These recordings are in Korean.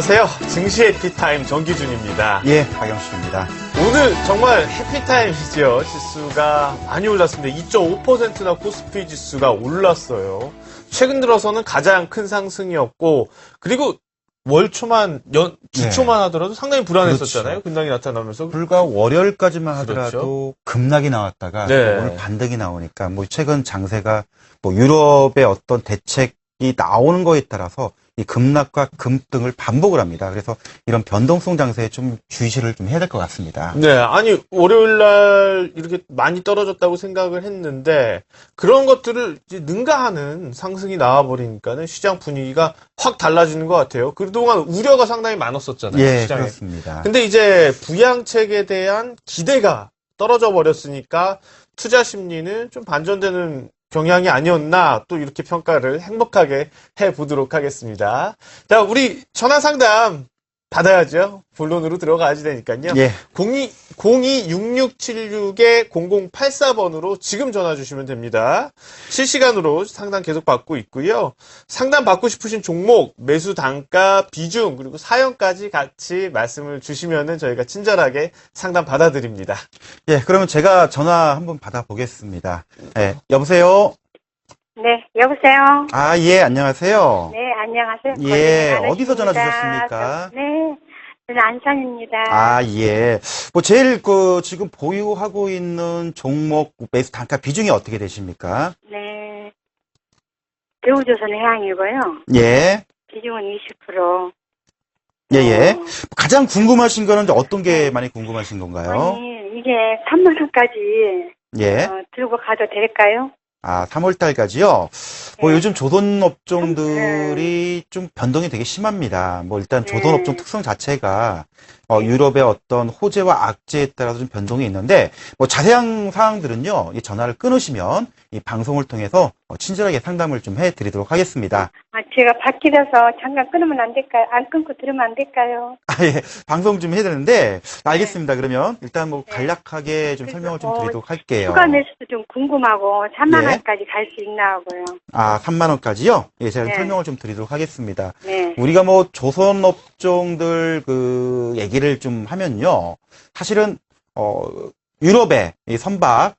안녕하세요. 증시 해피타임 정기준입니다. 예, 박영수입니다. 오늘 정말 해피타임이죠. 지수가 많이 올랐습니다. 2.5%나 코스피 지수가 올랐어요. 최근 들어서는 가장 큰 상승이었고, 그리고 월초만, 주초만 하더라도 상당히 불안했었잖아요. 그렇죠. 급락이 나타나면서. 불과 월요일까지만 하더라도 그렇죠. 급락이 나왔다가 네. 오늘 반등이 나오니까 뭐 최근 장세가 뭐 유럽의 어떤 대책이 나오는 거에 따라서 이 급락과 급등을 반복을 합니다. 그래서 이런 변동성 장세에 좀 주의를 좀 해야 될 것 같습니다. 네, 아니, 월요일날 이렇게 많이 떨어졌다고 생각을 했는데, 그런 것들을 이제 능가하는 상승이 나와버리니까는 시장 분위기가 확 달라지는 것 같아요. 그동안 우려가 상당히 많았었잖아요. 예, 시장에. 그렇습니다. 근데 이제 부양책에 대한 기대가 떨어져 버렸으니까 투자 심리는 좀 반전되는 경향이 아니었나 또 이렇게 평가를 행복하게 해보도록 하겠습니다. 자, 우리 전화 상담 받아야죠. 본론으로 들어가야지 되니까요. 예. 02-6676-0084번으로 지금 전화 주시면 됩니다. 실시간으로 상담 계속 받고 있고요. 상담 받고 싶으신 종목, 매수 단가, 비중, 그리고 사연까지 같이 말씀을 주시면은 저희가 친절하게 상담 받아드립니다. 예, 그러면 제가 전화 한번 받아보겠습니다. 예, 여보세요? 네, 여보세요? 아, 예, 안녕하세요. 네, 안녕하세요. 예, 고생 어디서 전화 많으십니다. 주셨습니까? 네, 저는 안산입니다. 아, 예. 뭐, 제일 지금 보유하고 있는 종목 매수 단가 비중이 어떻게 되십니까? 네, 대우조선 해양이고요. 예. 비중은 20%. 예, 예. 가장 궁금하신 거는 이제 어떤 게 많이 궁금하신 건가요? 아니, 이게 3만 원까지 예. 들고 가도 될까요? 아, 3월 달까지요? 뭐 네. 요즘 조선 업종들이 좀 변동이 되게 심합니다. 뭐 일단 조선 업종 특성 자체가 유럽의 어떤 호재와 악재에 따라서 좀 변동이 있는데 뭐 자세한 사항들은요, 이 전화를 끊으시면 이 방송을 통해서 친절하게 상담을 좀 해드리도록 하겠습니다. 아, 제가 바뀌어서 잠깐 끊으면 안 될까요? 안 끊고 들으면 안 될까요? 아, 예. 방송 좀 해야 되는데 알겠습니다. 그러면 일단 뭐 간략하게 좀 설명을 좀 드리도록 할게요. 추가 매수도 좀 궁금하고 3만 예. 원까지 갈 수 있나 하고요. 아, 3만 원까지요? 예, 제가 네. 설명을 좀 드리도록 하겠습니다. 네. 우리가 뭐 조선 업종들 그 얘기를 좀 하면요. 사실은 유럽의 이 선박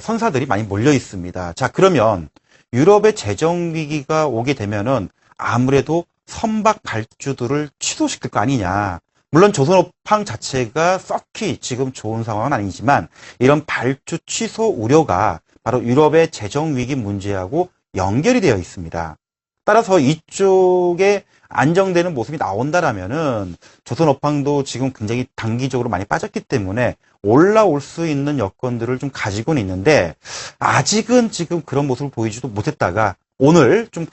선사들이 많이 몰려 있습니다. 자, 그러면 유럽의 재정 위기가 오게 되면은 아무래도 선박 발주들을 취소시킬 거 아니냐. 물론 조선업황 자체가 썩히 지금 좋은 상황은 아니지만 이런 발주 취소 우려가 바로 유럽의 재정 위기 문제하고 연결이 되어 있습니다. 따라서 이쪽에 안정되는 모습이 나온다라면은 조선업황도 지금 굉장히 단기적으로 많이 빠졌기 때문에 올라올 수 있는 여건들을 좀 가지고는 있는데 아직은 지금 그런 모습을 보이지도 못했다가 오늘 좀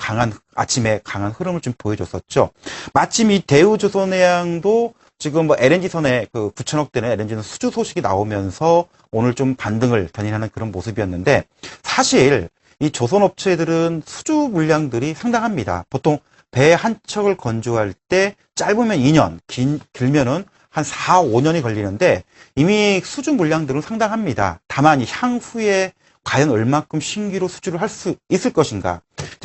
아침에 강한 흐름을 좀 보여줬었죠. 마침 이 대우조선해양도 지금 뭐 LNG선에 9천억 대는 LNG는 수주 소식이 나오면서 오늘 좀 반등을 견인하는 그런 모습이었는데 사실 이 조선업체들은 수주 물량들이 상당합니다. 보통 배 한 척을 건조할 때 짧으면 2년, 길면은 한 4, 5년이 걸리는데 이미 수주 물량들은 상당합니다. 다만 향후에 과연 얼마큼 신규로 수주를 할 수 있을 것인가.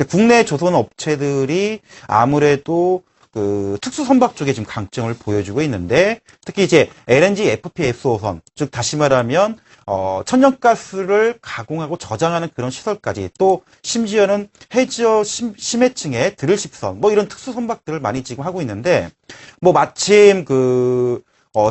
국내 조선업체들이 아무래도 특수 선박 쪽에 지금 강점을 보여주고 있는데 특히 이제 LNG FPSO선, 즉 다시 말하면 천연가스를 가공하고 저장하는 그런 시설까지 또 심지어는 해저 심해층의 드릴십선 뭐 이런 특수 선박들을 많이 지금 하고 있는데 뭐 마침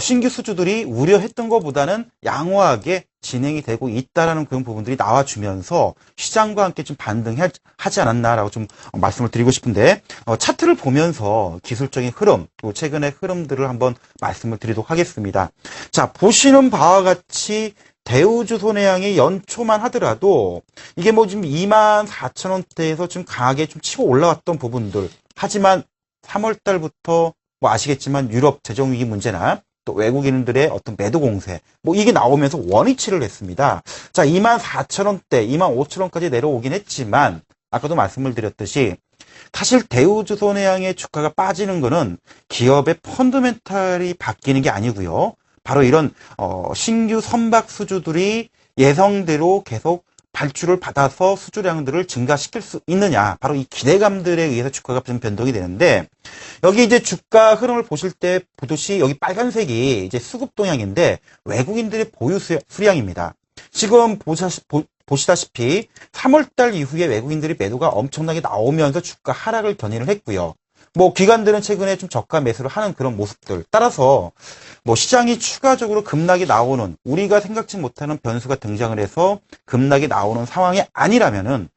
신규 수주들이 우려했던 것보다는 양호하게 진행이 되고 있다라는 그런 부분들이 나와주면서 시장과 함께 좀 반등하지 않았나라고 좀 말씀을 드리고 싶은데 차트를 보면서 기술적인 흐름, 또 최근의 흐름들을 한번 말씀을 드리도록 하겠습니다. 자, 보시는 바와 같이 대우조선해양이 연초만 하더라도 이게 뭐 지금 24,000원대에서 좀 강하게 좀 치고 올라왔던 부분들 하지만 3월 달부터 뭐 아시겠지만 유럽 재정위기 문제나 또 외국인들의 어떤 매도 공세 뭐 이게 나오면서 원위치를 했습니다. 자, 24,000원대, 25,000원까지 내려오긴 했지만 아까도 말씀을 드렸듯이 사실 대우조선해양의 주가가 빠지는 거는 기업의 펀더멘탈이 바뀌는 게 아니고요. 바로 이런 신규 선박 수주들이 예상대로 계속 발주를 받아서 수주량들을 증가시킬 수 있느냐. 바로 이 기대감들에 의해서 주가가 좀 변동이 되는데, 여기 이제 주가 흐름을 보실 때 보듯이 여기 빨간색이 이제 수급 동향인데 외국인들의 보유 수량입니다. 지금 보시다시피 3월달 이후에 외국인들이 매도가 엄청나게 나오면서 주가 하락을 견인을 했고요. 뭐 기관들은 최근에 좀 저가 매수를 하는 그런 모습들 따라서 뭐 시장이 추가적으로 급락이 나오는 우리가 생각지 못하는 변수가 등장을 해서 급락이 나오는 상황이 아니라면은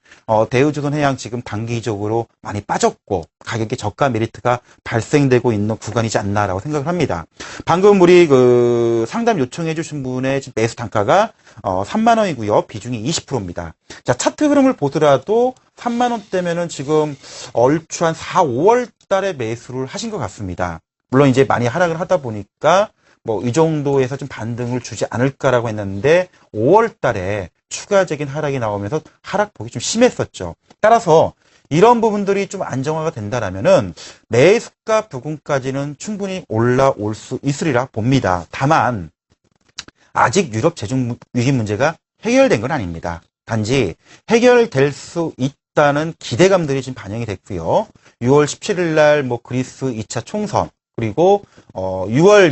대우조선해양 지금 단기적으로 많이 빠졌고 가격의 저가 메리트가 발생되고 있는 구간이지 않나라고 생각을 합니다. 방금 우리 그 상담 요청해 주신 분의 지금 매수 단가가 3만 원이고요. 비중이 20%입니다. 자, 차트 흐름을 보더라도 3만 원대면은 지금 얼추 한 4, 5월 달에 매수를 하신 것 같습니다. 물론 이제 많이 하락을 하다 보니까 뭐 이 정도에서 좀 반등을 주지 않을까라고 했는데 5월 달에 추가적인 하락이 나오면서 하락폭이 좀 심했었죠. 따라서 이런 부분들이 좀 안정화가 된다라면은 매수가 부근까지는 충분히 올라올 수 있으리라 봅니다. 다만 아직 유럽 재정 위기 문제가 해결된 건 아닙니다. 단지 해결될 수 있다는 기대감들이 지금 반영이 됐고요. 6월 17일 날 뭐 그리스 2차 총선 그리고 6월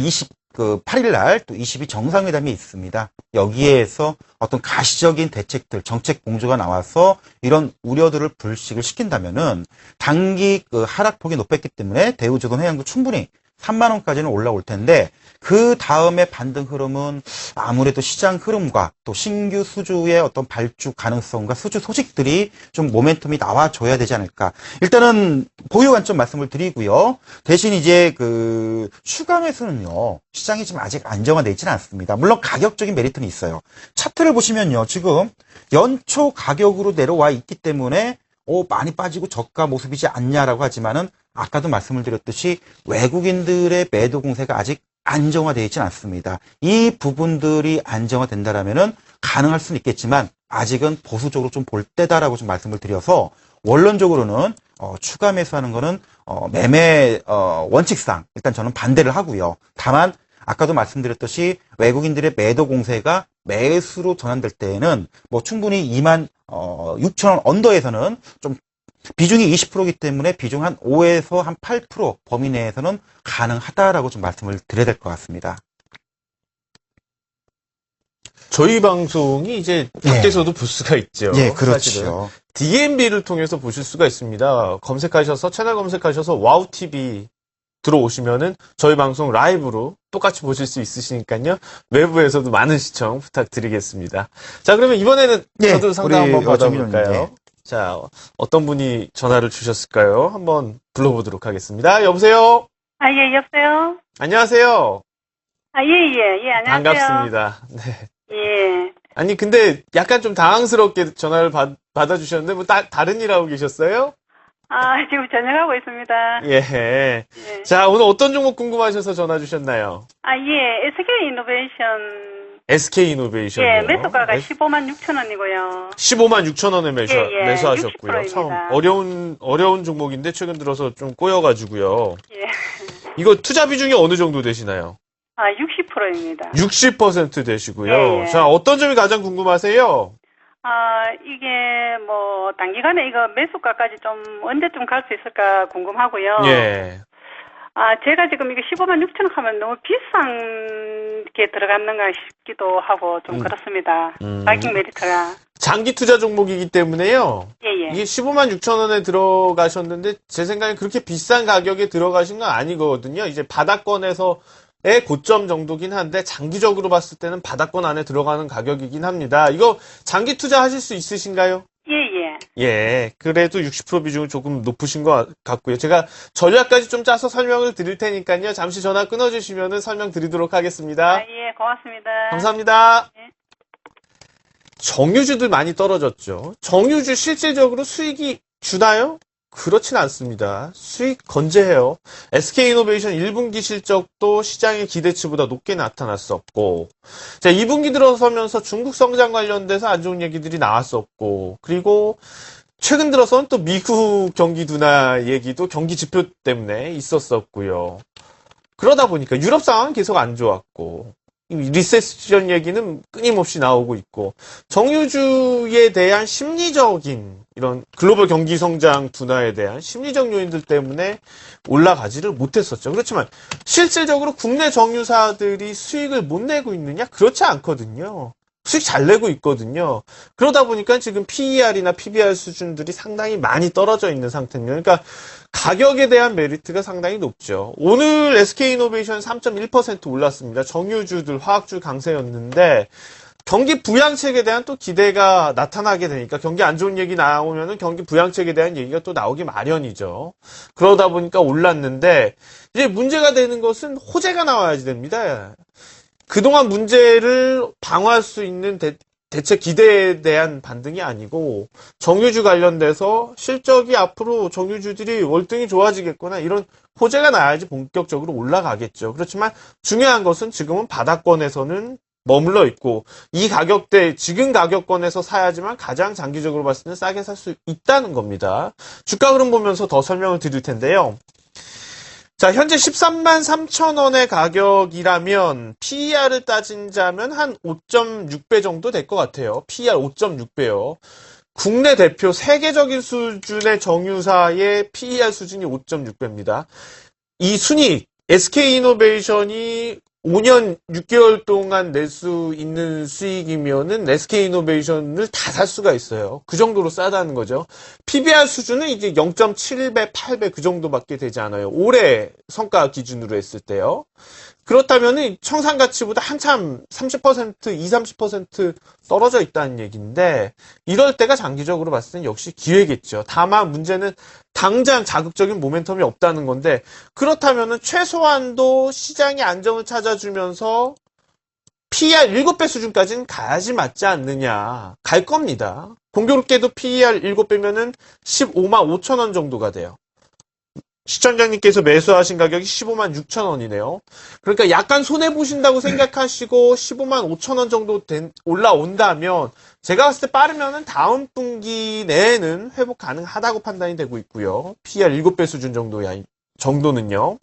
8일 날 또 22 정상회담이 있습니다. 여기에서 어떤 가시적인 대책들, 정책 공조가 나와서 이런 우려들을 불식을 시킨다면은 단기 그 하락폭이 높았기 때문에 대우조선해양도 충분히 3만 원까지는 올라올 텐데 그 다음에 반등 흐름은 아무래도 시장 흐름과 또 신규 수주의 어떤 발주 가능성과 수주 소식들이 좀 모멘텀이 나와줘야 되지 않을까. 일단은 보유 관점 말씀을 드리고요. 대신 이제 그 추가 매수는요. 시장이 지금 아직 안정화되어 있지는 않습니다. 물론 가격적인 메리트는 있어요. 차트를 보시면요. 지금 연초 가격으로 내려와 있기 때문에 많이 빠지고 저가 모습이지 않냐라고 하지만은 아까도 말씀을 드렸듯이 외국인들의 매도 공세가 아직 안정화되어 있지는 않습니다. 이 부분들이 안정화된다라면은 가능할 수는 있겠지만 아직은 보수적으로 좀 볼 때다라고 좀 말씀을 드려서 원론적으로는 추가 매수하는 거는 매매 원칙상 일단 저는 반대를 하고요. 다만 아까도 말씀드렸듯이 외국인들의 매도 공세가 매수로 전환될 때에는 뭐 충분히 2만 6천 원 언더에서는 좀 비중이 20%이기 때문에 비중 한 5에서 한 8% 범위 내에서는 가능하다라고 좀 말씀을 드려야 될 것 같습니다. 저희 방송이 이제 밖에서도 볼 수가 있죠. 예, 사실은. 그렇죠. DMB를 통해서 보실 수가 있습니다. 채널 검색하셔서 와우TV 들어오시면은 저희 방송 라이브로 똑같이 보실 수 있으시니까요. 외부에서도 많은 시청 부탁드리겠습니다. 자, 그러면 이번에는 저도 상담 한번 받아볼까요? 자, 어떤 분이 전화를 주셨을까요? 한번 불러보도록 하겠습니다. 여보세요? 예, 여보세요? 안녕하세요. 예, 안녕하세요. 반갑습니다. 네. 예. 아니, 근데 약간 좀 당황스럽게 전화를 받아주셨는데, 뭐, 다른 일 하고 계셨어요? 지금 저녁하고 있습니다. 예. 예. 자, 오늘 어떤 종목 궁금하셔서 전화 주셨나요? 예, SK 이노베이션. SK 이노베이션. 예, 매수가가 15만 6천 원이고요. 15만 6천 원에 매수하셨고요. 60%입니다. 참 어려운 종목인데 최근 들어서 좀 꼬여가지고요. 예. 이거 투자 비중이 어느 정도 되시나요? 60%입니다. 60% 되시고요. 예. 자, 어떤 점이 가장 궁금하세요? 이게 뭐 단기간에 이거 매수가까지 좀 언제쯤 갈 수 있을까 궁금하고요. 예. 제가 지금 이거 15만 6천 원 하면 너무 비싼 게 들어갔는가 싶기도 하고 좀 그렇습니다. 가격 메리트가. 장기 투자 종목이기 때문에요. 예. 이게 15만 6천 원에 들어가셨는데 제 생각엔 그렇게 비싼 가격에 들어가신 건 아니거든요. 이제 바닥권에서의 고점 정도긴 한데 장기적으로 봤을 때는 바닥권 안에 들어가는 가격이긴 합니다. 이거 장기 투자하실 수 있으신가요? 예. 예, 그래도 60% 비중은 조금 높으신 것 같고요. 제가 전략까지 좀 짜서 설명을 드릴 테니까요. 잠시 전화 끊어주시면 설명 드리도록 하겠습니다. 예, 고맙습니다. 감사합니다. 예. 정유주들 많이 떨어졌죠. 정유주 실질적으로 수익이 주나요? 그렇진 않습니다. 수익 건재해요. SK이노베이션 1분기 실적도 시장의 기대치보다 높게 나타났었고, 자, 2분기 들어서면서 중국 성장 관련돼서 안 좋은 얘기들이 나왔었고, 그리고 최근 들어서는 또 미국 경기 둔화 얘기도 경기 지표 때문에 있었었고요. 그러다 보니까 유럽 상황은 계속 안 좋았고, 리세션 얘기는 끊임없이 나오고 있고, 정유주에 대한 심리적인 이런 글로벌 경기 성장 둔화에 대한 심리적 요인들 때문에 올라가지를 못했었죠. 그렇지만 실질적으로 국내 정유사들이 수익을 못 내고 있느냐? 그렇지 않거든요. 수익 잘 내고 있거든요. 그러다 보니까 지금 PER이나 PBR 수준들이 상당히 많이 떨어져 있는 상태입니다. 그러니까 가격에 대한 메리트가 상당히 높죠. 오늘 SK이노베이션 3.1% 올랐습니다. 정유주들, 화학주 강세였는데 경기 부양책에 대한 또 기대가 나타나게 되니까 경기 안 좋은 얘기 나오면은 경기 부양책에 대한 얘기가 또 나오기 마련이죠. 그러다 보니까 올랐는데 이제 문제가 되는 것은 호재가 나와야지 됩니다. 그동안 문제를 방어할 수 있는 대체 기대에 대한 반등이 아니고 정유주 관련돼서 실적이 앞으로 정유주들이 월등히 좋아지겠구나 이런 호재가 나야지 본격적으로 올라가겠죠. 그렇지만 중요한 것은 지금은 바닥권에서는 머물러 있고 이 가격대 지금 가격권에서 사야지만 가장 장기적으로 봤을 때는 싸게 살 수 있다는 겁니다. 주가 흐름 보면서 더 설명을 드릴 텐데요. 자, 현재 13만 3천 원의 가격이라면 PER을 따진다면 한 5.6배 정도 될 것 같아요. PER 5.6배요. 국내 대표 세계적인 수준의 정유사의 PER 수준이 5.6배입니다. 이 순이익, SK이노베이션이 5년 6개월 동안 낼 수 있는 수익이면은 SK이노베이션을 다 살 수가 있어요. 그 정도로 싸다는 거죠. PBR 수준은 이제 0.7배, 8배 그 정도밖에 되지 않아요. 올해 성과 기준으로 했을 때요. 그렇다면은 청산 가치보다 한참 30%, 20, 30% 떨어져 있다는 얘기인데 이럴 때가 장기적으로 봤을 땐 역시 기회겠죠. 다만 문제는 당장 자극적인 모멘텀이 없다는 건데 그렇다면은 최소한도 시장이 안정을 찾아주면서 PER 7배 수준까지는 가야지 맞지 않느냐. 갈 겁니다. 공교롭게도 PER 7배면은 15만 5천 원 정도가 돼요. 시청자님께서 매수하신 가격이 15만 6천 원이네요. 그러니까 약간 손해보신다고 생각하시고 15만 5천 원 정도 올라온다면 제가 봤을 때 빠르면은 다음 분기 내에는 회복 가능하다고 판단이 되고 있고요. PER 7배 수준 정도는요.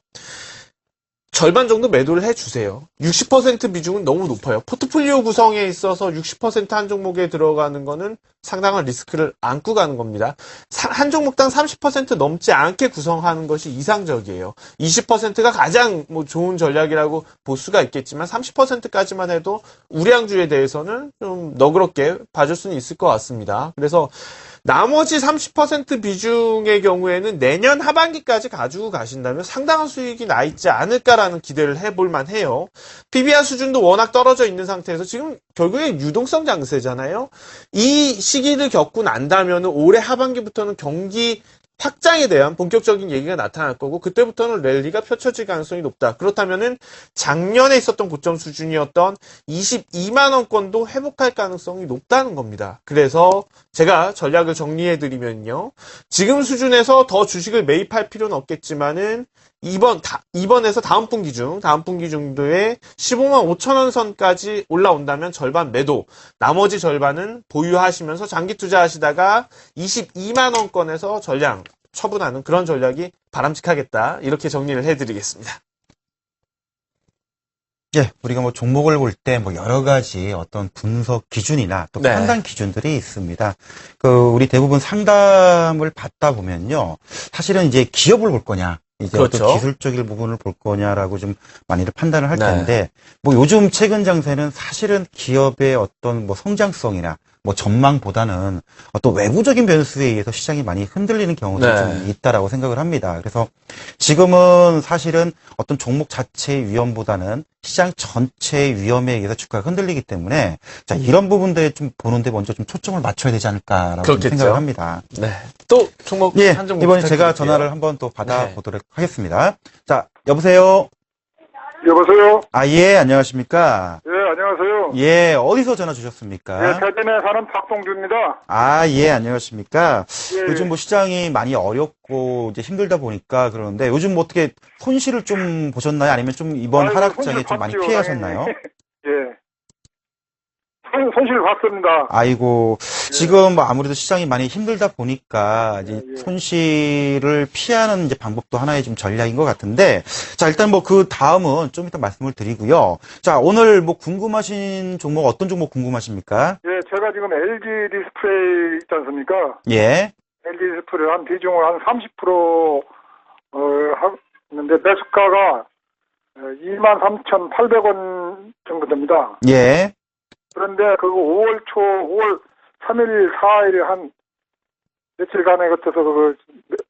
절반 정도 매도를 해주세요. 60% 비중은 너무 높아요. 포트폴리오 구성에 있어서 60%한 종목에 들어가는 거는 상당한 리스크를 안고 가는 겁니다. 한 종목당 30% 넘지 않게 구성하는 것이 이상적이에요. 20%가 가장 좋은 전략이라고 볼 수가 있겠지만 30%까지만 해도 우량주에 대해서는 좀 너그럽게 봐줄 수는 있을 것 같습니다. 그래서 나머지 30% 비중의 경우에는 내년 하반기까지 가지고 가신다면 상당한 수익이 나 있지 않을까라는 기대를 해볼 만해요. PBR 수준도 워낙 떨어져 있는 상태에서 지금 결국에 유동성 장세잖아요. 이 시기를 겪고 난다면 올해 하반기부터는 경기 확장에 대한 본격적인 얘기가 나타날 거고 그때부터는 랠리가 펼쳐질 가능성이 높다. 그렇다면은 작년에 있었던 고점 수준이었던 22만 원권도 회복할 가능성이 높다는 겁니다. 그래서 제가 전략을 정리해드리면요. 지금 수준에서 더 주식을 매입할 필요는 없겠지만은 이번에서 다음 분기 정도에 15만 5천 원 선까지 올라온다면 절반 매도, 나머지 절반은 보유하시면서 장기 투자하시다가 22만 원권에서 전량 처분하는 그런 전략이 바람직하겠다. 이렇게 정리를 해드리겠습니다. 예, 우리가 종목을 볼 때 여러 가지 어떤 분석 기준이나 또 네. 판단 기준들이 있습니다. 우리 대부분 상담을 받다 보면요. 사실은 이제 기업을 볼 거냐, 이제 그렇죠. 어떤 기술적인 부분을 볼 거냐라고 좀 많이들 판단을 할 네. 텐데, 요즘 최근 장세는 사실은 기업의 어떤 성장성이나 전망보다는 어떤 외부적인 변수에 의해서 시장이 많이 흔들리는 경우도 네. 좀 있다라고 생각을 합니다. 그래서 지금은 사실은 어떤 종목 자체의 위험보다는 시장 전체의 위험에 의해서 주가가 흔들리기 때문에 자, 이런 부분들에 좀 보는데 먼저 좀 초점을 맞춰야 되지 않을까라고 좀 그렇겠죠. 생각을 합니다. 네. 또 종목 예, 한 종목 이번에 제가 부탁드릴게요. 전화를 한번 또 받아보도록 하겠습니다. 자, 여보세요? 여보세요? 예, 안녕하십니까? 예, 안녕하세요. 예, 어디서 전화 예, 주셨습니까? 대전에 사는 박동주입니다. 예, 안녕하십니까? 예, 요즘 시장이 많이 어렵고 이제 힘들다 보니까 그러는데 요즘 어떻게 손실을 좀 보셨나요? 아니면 좀 이번 아이고, 하락장에 손실 좀 많이 봤죠, 피해하셨나요? 당연히. 예. 손실 봤습니다. 아이고, 지금 뭐 아무래도 시장이 많이 힘들다 보니까 이제 예. 손실을 피하는 이제 방법도 하나의 좀 전략인 것 같은데, 자, 일단 뭐 그 다음은 좀 이따 말씀을 드리고요. 자, 오늘 뭐 궁금하신 종목, 어떤 종목 궁금하십니까? 예, 제가 지금 LG 디스플레이 있지 않습니까? 예, LG 디스플레이 한 비중을 한 30% 하는데 매수가가 23,800원 정도 됩니다. 예, 그런데 그거 5월 3일, 4일에 한 며칠간에 거쳐서 그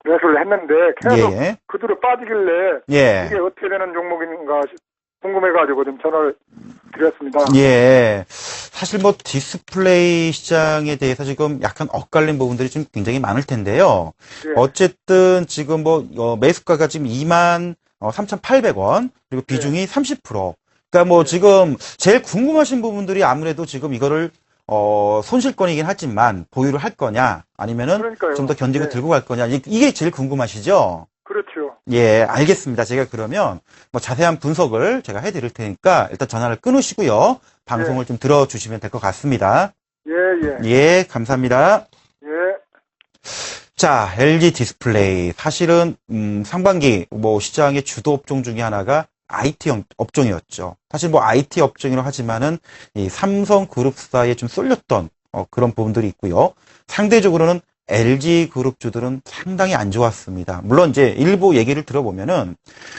매수를 했는데 계속 예, 그대로 빠지길래 예. 이게 어떻게 되는 종목인가 궁금해가지고 좀 전화를 드렸습니다. 예. 사실 뭐 디스플레이 시장에 대해서 지금 약간 엇갈린 부분들이 좀 굉장히 많을 텐데요. 예. 어쨌든 지금 뭐 매수가가 지금 23,800원, 그리고 비중이 30%. 그러니까 뭐 지금 제일 궁금하신 부분들이 아무래도 지금 이거를 손실권이긴 하지만 보유를 할 거냐, 아니면은 그러니까요. 좀 더 견디고 예. 들고 갈 거냐, 이게 제일 궁금하시죠? 그렇죠. 예, 알겠습니다. 제가 그러면 뭐 자세한 분석을 제가 해드릴 테니까 일단 전화를 끊으시고요. 방송을 좀 들어주시면 될 것 같습니다. 예, 예. 예, 감사합니다. 예. 자, LG 디스플레이. 사실은, 상반기 뭐 시장의 주도 업종 중에 하나가 IT 업종이었죠. 사실 뭐 IT 업종이라고 하지만은 이 삼성그룹사에 좀 쏠렸던 그런 부분들이 있고요. 상대적으로는 LG 그룹주들은 상당히 안 좋았습니다. 물론 이제 일부 얘기를 들어보면은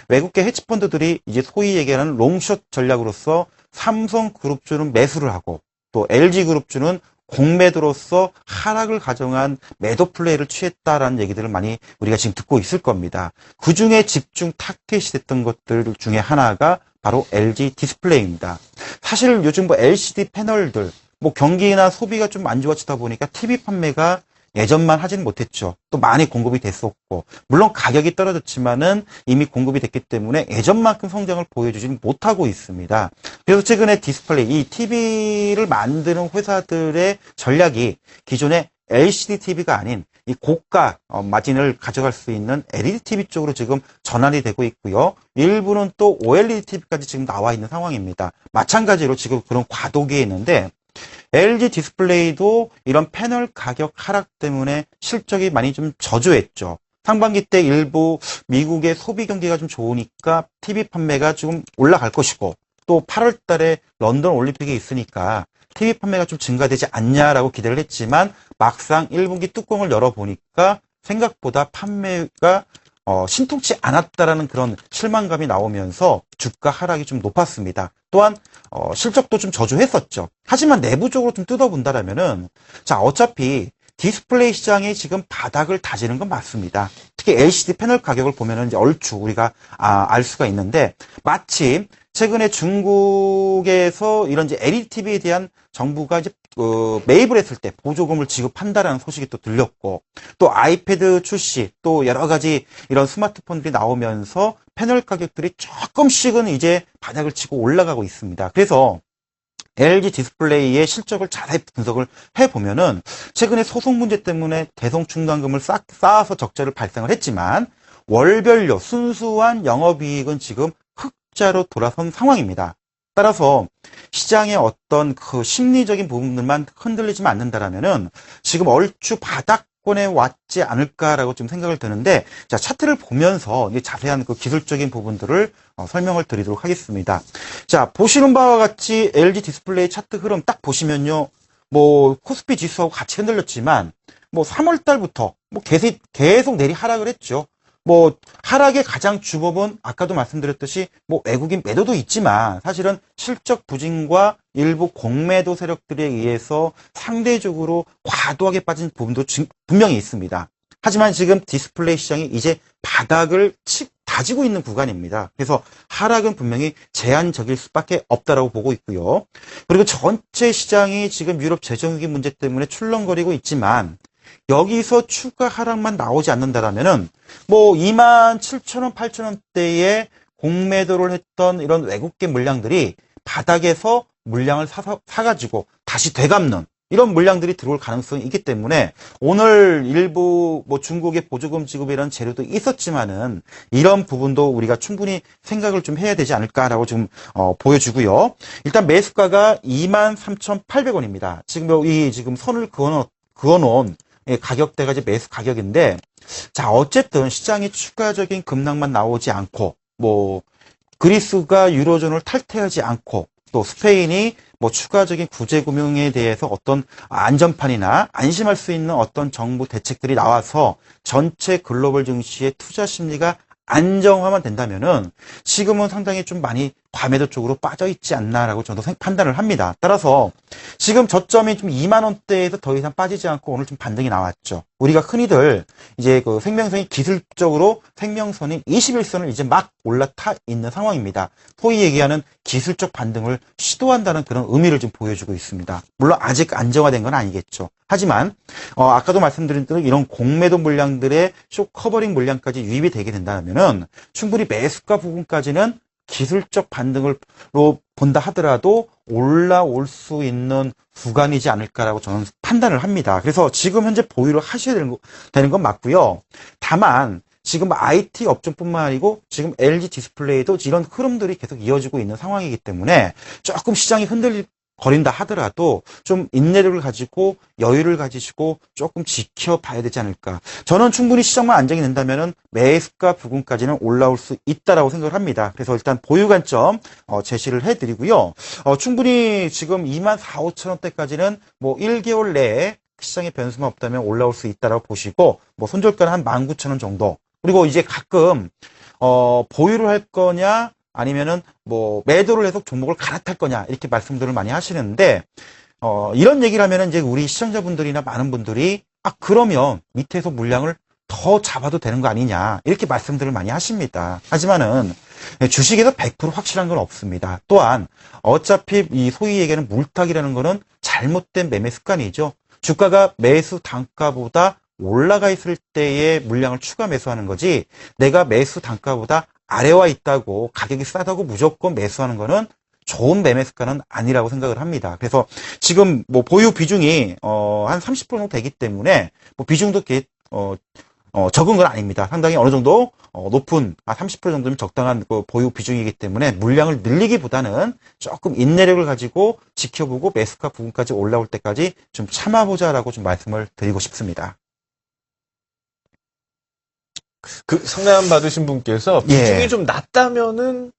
외국계 헤지펀드들이 이제 소위 얘기하는 롱숏 전략으로서 삼성그룹주는 매수를 하고 또 LG그룹주는 공매도로서 하락을 가정한 매도 플레이를 취했다라는 얘기들을 많이 우리가 지금 듣고 있을 겁니다. 그 중에 집중 타겟이 됐던 것들 중에 하나가 바로 LG 디스플레이입니다. 사실 요즘 뭐 LCD 패널들, 뭐 경기나 소비가 좀 안 좋아지다 보니까 TV 판매가 예전만 하지는 못했죠. 또 많이 공급이 됐었고, 물론 가격이 떨어졌지만은 이미 공급이 됐기 때문에 예전만큼 성장을 보여주지는 못하고 있습니다. 그래서 최근에 디스플레이, 이 TV를 만드는 회사들의 전략이 기존의 LCD TV가 아닌 이 고가 마진을 가져갈 수 있는 LED TV 쪽으로 지금 전환이 되고 있고요. 일부는 또 OLED TV까지 지금 나와 있는 상황입니다. 마찬가지로 지금 그런 과도기에 있는데 LG 디스플레이도 이런 패널 가격 하락 때문에 실적이 많이 좀 저조했죠. 상반기 때 일부 미국의 소비 경기가 좀 좋으니까 TV 판매가 좀 올라갈 것이고 또 8월 달에 런던 올림픽이 있으니까 TV 판매가 좀 증가되지 않냐라고 기대를 했지만 막상 1분기 뚜껑을 열어보니까 생각보다 판매가 신통치 않았다라는 그런 실망감이 나오면서 주가 하락이 좀 높았습니다. 또한 실적도 좀 저조했었죠. 하지만 내부적으로 좀 뜯어본다라면은 자 어차피 디스플레이 시장이 지금 바닥을 다지는 건 맞습니다. 특히 LCD 패널 가격을 보면은 이제 얼추 우리가 알 수가 있는데 마침 최근에 중국에서 이런 이제 LED TV에 대한 정부가 이제 매입을 했을 때 보조금을 지급한다라는 소식이 또 들렸고 또 아이패드 출시 또 여러 가지 이런 스마트폰들이 나오면서 패널 가격들이 조금씩은 이제 바닥을 치고 올라가고 있습니다. 그래서 LG 디스플레이의 실적을 자세히 분석을 해보면은 최근에 소송 문제 때문에 대성 충당금을 쌓아서 적자를 발생을 했지만 월별로 순수한 영업이익은 지금 흑자로 돌아선 상황입니다. 따라서 시장의 어떤 그 심리적인 부분들만 흔들리지만 않는다라면은 지금 얼추 바닥권에 왔지 않을까라고 좀 생각을 드는데 자 차트를 보면서 자세한 그 기술적인 부분들을 설명을 드리도록 하겠습니다. 자 보시는 바와 같이 LG 디스플레이 차트 흐름 딱 보시면요, 뭐 코스피 지수하고 같이 흔들렸지만 뭐 3월 달부터 뭐 계속 내리 하락을 했죠. 뭐 하락의 가장 주범은 아까도 말씀드렸듯이 뭐 외국인 매도도 있지만 사실은 실적 부진과 일부 공매도 세력들에 의해서 상대적으로 과도하게 빠진 부분도 분명히 있습니다. 하지만 지금 디스플레이 시장이 이제 바닥을 다지고 있는 구간입니다. 그래서 하락은 분명히 제한적일 수밖에 없다라고 보고 있고요. 그리고 전체 시장이 지금 유럽 재정위기 문제 때문에 출렁거리고 있지만 여기서 추가 하락만 나오지 않는다라면은 뭐 27,000원, 8,000원대에 공매도를 했던 이런 외국계 물량들이 바닥에서 물량을 사가지고 다시 되갚는 이런 물량들이 들어올 가능성이 있기 때문에 오늘 일부 뭐 중국의 보조금 지급이라는 재료도 있었지만은 이런 부분도 우리가 충분히 생각을 좀 해야 되지 않을까라고 좀 보여주고요. 일단 매수가가 23,800원입니다. 지금 선을 그어놓은 가격대가 이제 매수 가격인데, 자, 어쨌든 시장에 추가적인 급락만 나오지 않고, 뭐, 그리스가 유로존을 탈퇴하지 않고, 또 스페인이 뭐 추가적인 구제금융에 대해서 어떤 안전판이나 안심할 수 있는 어떤 정부 대책들이 나와서 전체 글로벌 증시의 투자 심리가 안정화만 된다면은 지금은 상당히 좀 많이 과매도 쪽으로 빠져 있지 않나라고 저도 판단을 합니다. 따라서 지금 저점이 좀 2만 원대에서 더 이상 빠지지 않고 오늘 좀 반등이 나왔죠. 우리가 흔히들 이제 그 생명선이 기술적으로 생명선이 21선을 이제 막 올라타 있는 상황입니다. 소위 얘기하는 기술적 반등을 시도한다는 그런 의미를 좀 보여주고 있습니다. 물론 아직 안정화된 건 아니겠죠. 하지만 아까도 말씀드린 대로 이런 공매도 물량들의 쇼 커버링 물량까지 유입이 되게 된다면은 충분히 매수가 부분까지는 기술적 반등으로 본다 하더라도 올라올 수 있는 구간이지 않을까라고 저는 판단을 합니다. 그래서 지금 현재 보유를 하셔야 되는 건 맞고요. 다만 지금 IT 업종뿐만 아니고 지금 LG 디스플레이도 이런 흐름들이 계속 이어지고 있는 상황이기 때문에 조금 시장이 거린다 하더라도 좀 인내력을 가지고 여유를 가지시고 조금 지켜봐야 되지 않을까. 저는 충분히 시장만 안정이 된다면은 매수가 부근까지는 올라올 수 있다라고 생각을 합니다. 그래서 일단 보유 관점 제시를 해드리고요. 충분히 지금 24,000~25,000원대까지는 뭐 1개월 내에 시장에 변수만 없다면 올라올 수 있다라고 보시고, 뭐 손절가는 한 19,000원 정도. 그리고 이제 가끔 보유를 할 거냐 아니면은 뭐 매도를 해서 종목을 갈아탈 거냐 이렇게 말씀들을 많이 하시는데, 이런 얘기를 하면은 이제 우리 시청자분들이나 많은 분들이 그러면 밑에서 물량을 더 잡아도 되는 거 아니냐 이렇게 말씀들을 많이 하십니다. 하지만은 주식에서 100% 확실한 건 없습니다. 또한 어차피 이 소위 얘기하는 물타기라는 거는 잘못된 매매 습관이죠. 주가가 매수 단가보다 올라가 있을 때의 물량을 추가 매수하는 거지, 내가 매수 단가보다 아래와 있다고 가격이 싸다고 무조건 매수하는 거는 좋은 매매 습관은 아니라고 생각을 합니다. 그래서 지금 뭐 보유 비중이 한 30% 정도 되기 때문에 뭐 비중도 적은 건 아닙니다. 상당히 어느 정도 높은 30% 정도면 적당한 그 보유 비중이기 때문에 물량을 늘리기보다는 조금 인내력을 가지고 지켜보고 매수가 부분까지 올라올 때까지 좀 참아보자라고 좀 말씀을 드리고 싶습니다. 그 상담 받으신 분께서 비중이 좀 낮다면은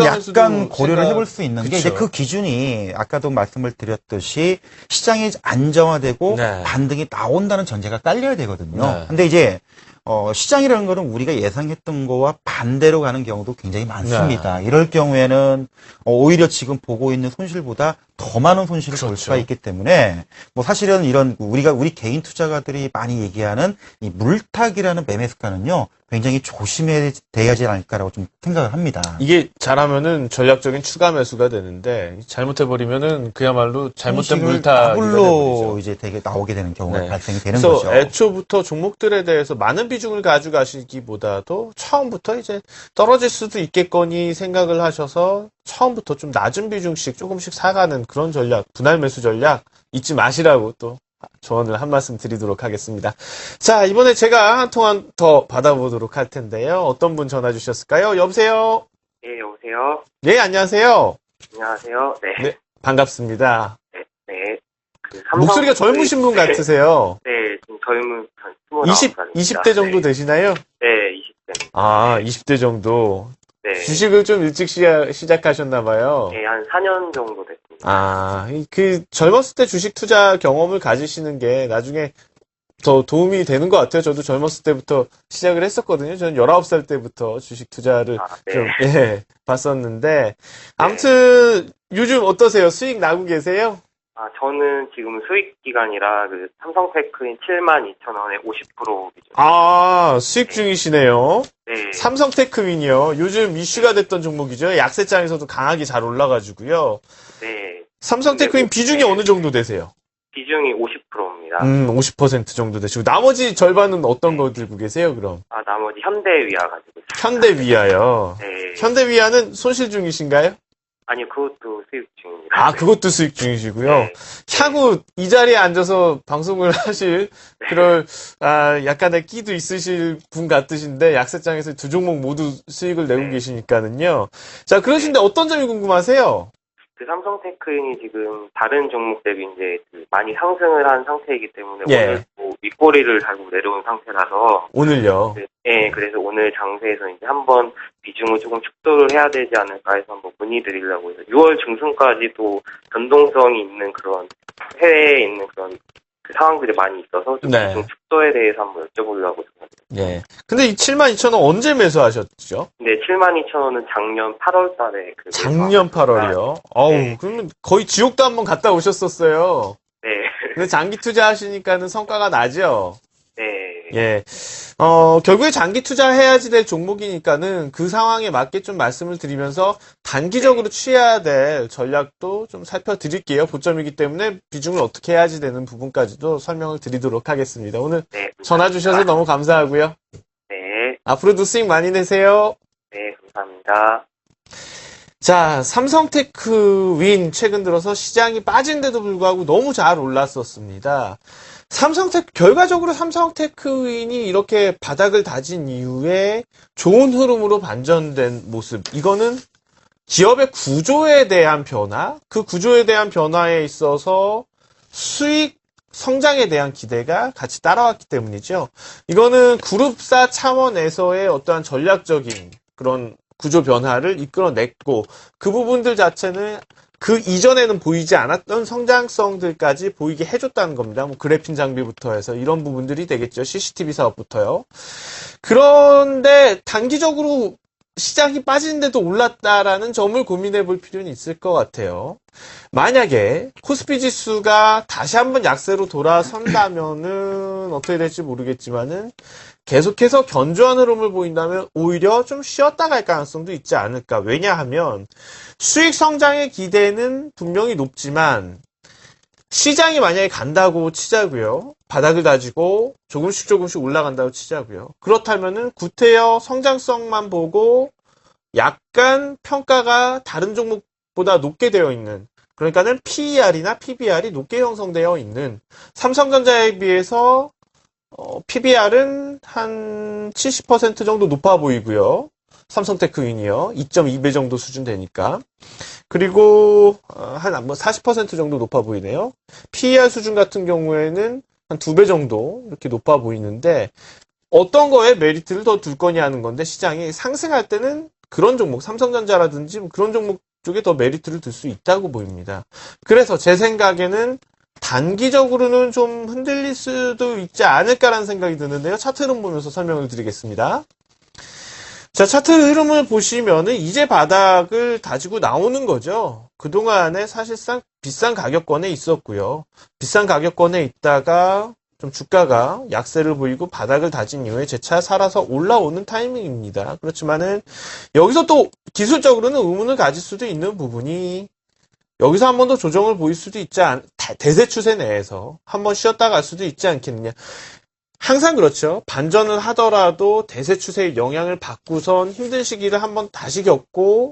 약간 고려를 해볼 수 있는 게, 그쵸. 이제 그 기준이 아까도 말씀을 드렸듯이 시장이 안정화되고 네. 반등이 나온다는 전제가 깔려야 되거든요. 네. 근데 이제 시장이라는 거는 우리가 예상했던 거와 반대로 가는 경우도 굉장히 많습니다. 이럴 경우에는 오히려 지금 보고 있는 손실보다 더 많은 손실을 볼 수가 있기 때문에, 뭐 사실은 이런 우리 개인 투자가들이 많이 얘기하는 이 물타기라는 매매 습관은요 굉장히 조심해야 되지 않을까라고 좀 생각을 합니다. 이게 잘하면은 전략적인 추가 매수가 되는데 잘못해버리면은 그야말로 잘못된 물타기가 더블로 돼버리죠. 이제 되게 나오게 되는 경우가 네. 발생이 되는 그래서 거죠. 애초부터 종목들에 대해서 많은 비중을 가져가시기보다도 처음부터 이제 떨어질 수도 있겠거니 생각을 하셔서 처음부터 좀 낮은 비중씩 조금씩 사가는 그런 전략, 분할 매수 전략 잊지 마시라고 또 조언을 한 말씀 드리도록 하겠습니다. 자, 이번에 제가 한 통화 더 받아보도록 할 텐데요. 어떤 분 전화 주셨을까요? 여보세요? 네, 여보세요? 네, 안녕하세요. 안녕하세요. 네. 네, 반갑습니다. 네. 목소리가 젊으신 분 같으세요. 네, 좀 젊은 편, 29살입니다. 20대 정도 되시나요? 네, 20대. 아, 20대 정도. 네. 주식을 좀 일찍 시작하셨나봐요. 네, 한 4년 정도 됐습니다. 아, 그 젊었을 때 주식 투자 경험을 가지시는 게 나중에 더 도움이 되는 것 같아요. 저도 젊었을 때부터 시작을 했었거든요. 저는 19살 때부터 주식 투자를 네. 좀, 봤었는데. 아무튼, 요즘 어떠세요? 수익 나고 계세요? 저는 지금 수익 기간이라 그 삼성테크인 72,000원에 50% 비중. 아, 수익 중이시네요. 네. 삼성테크윈이요. 요즘 이슈가 됐던 종목이죠. 약세장에서도 강하게 잘 올라가지고요. 네. 삼성테크윈 비중이 어느 정도 되세요? 비중이 50%입니다. 50% 정도 되시고. 나머지 절반은 어떤 거 들고 계세요, 그럼? 나머지 현대위아 가지고 있습니다. 현대위아요. 네. 현대위아는 손실 중이신가요? 아니, 그것도 수익 중입니다. 아, 그것도 수익 중이시고요. 네. 향후 이 자리에 앉아서 방송을 하실 그럴 약간의 끼도 있으실 분 같으신데 약세장에서 두 종목 모두 수익을 내고 계시니까는요. 자, 그러신데 어떤 점이 궁금하세요? 그 삼성테크인이 지금 다른 종목 대비 이제 그 많이 상승을 한 상태이기 때문에 예. 오늘 또 윗꼬리를 달고 내려온 상태라서 오늘요. 네, 그래서 오늘 장세에서 이제 한번 비중을 조금 축소를 해야 되지 않을까 해서 한번 문의드리려고 해서 6월 중순까지도 변동성이 있는 그런 해외에 있는 그런 그 상황들이 많이 있어서 좀 네. 비중 축소에 대해서 한번 여쭤보려고 생각합니다. 예. 근데 이 72,000원 언제 매수하셨죠? 네, 72,000원은 작년 8월 달에 그 작년 8월이요. 어우, 네. 그러면 거의 지옥도 한번 갔다 오셨었어요. 네. 근데 장기 투자하시니까는 성과가 나죠? 네. 예. 결국에 장기 투자해야지 될 종목이니까는 그 상황에 맞게 좀 말씀을 드리면서 단기적으로 취해야 될 전략도 좀 살펴드릴게요. 고점이기 때문에 비중을 어떻게 해야지 되는 부분까지도 설명을 드리도록 하겠습니다. 오늘 네. 전화 주셔서 너무 감사하고요. 네. 앞으로도 수익 많이 내세요. 네, 감사합니다. 자, 삼성테크 윈 최근 들어서 시장이 빠진데도 불구하고 너무 잘 올랐었습니다. 결과적으로 삼성테크 윈이 이렇게 바닥을 다진 이후에 좋은 흐름으로 반전된 모습. 이거는 기업의 구조에 대한 변화, 그 구조에 대한 변화에 있어서 수익 성장에 대한 기대가 같이 따라왔기 때문이죠. 이거는 그룹사 차원에서의 어떠한 전략적인 그런 구조 변화를 이끌어냈고 그 부분들 자체는 그 이전에는 보이지 않았던 성장성들까지 보이게 해줬다는 겁니다. 뭐 그래핀 장비부터 해서 이런 부분들이 되겠죠. CCTV 사업부터요. 그런데 단기적으로 시장이 빠지는데도 올랐다라는 점을 고민해 볼 필요는 있을 것 같아요. 만약에 코스피 지수가 다시 한번 약세로 돌아선다면은 어떻게 될지 모르겠지만은 계속해서 견조한 흐름을 보인다면 오히려 좀 쉬었다 갈 가능성도 있지 않을까. 왜냐하면 수익 성장의 기대는 분명히 높지만 시장이 만약에 간다고 치자고요. 바닥을 다지고 조금씩 올라간다고 치자고요. 그렇다면은 구태여 성장성만 보고 약간 평가가 다른 종목보다 높게 되어 있는, 그러니까는 PER이나 PBR이 높게 형성되어 있는 삼성전자에 비해서 PBR은 한 70% 정도 높아 보이고요. 삼성테크윈이요. 2.2배 정도 수준 되니까. 그리고 한 40% 정도 높아 보이네요. PER 수준 같은 경우에는 한 2배 정도 이렇게 높아 보이는데 어떤 거에 메리트를 더 둘 거냐 하는 건데 시장이 상승할 때는 그런 종목, 삼성전자라든지 그런 종목 쪽에 더 메리트를 둘 수 있다고 보입니다. 그래서 제 생각에는 단기적으로는 좀 흔들릴 수도 있지 않을까라는 생각이 드는데요. 차트 흐름 보면서 설명을 드리겠습니다. 자, 차트 흐름을 보시면은 이제 바닥을 다지고 나오는 거죠. 그동안에 사실상 비싼 가격권에 있었고요. 비싼 가격권에 있다가 좀 주가가 약세를 보이고 바닥을 다진 이후에 재차 살아서 올라오는 타이밍입니다. 그렇지만은 여기서 또 기술적으로는 의문을 가질 수도 있는 부분이 여기서 한 번 더 조정을 보일 수도 있지 대세 추세 내에서 한 번 쉬었다 갈 수도 있지 않겠느냐. 항상 그렇죠. 반전을 하더라도 대세 추세의 영향을 받고선 힘든 시기를 한번 다시 겪고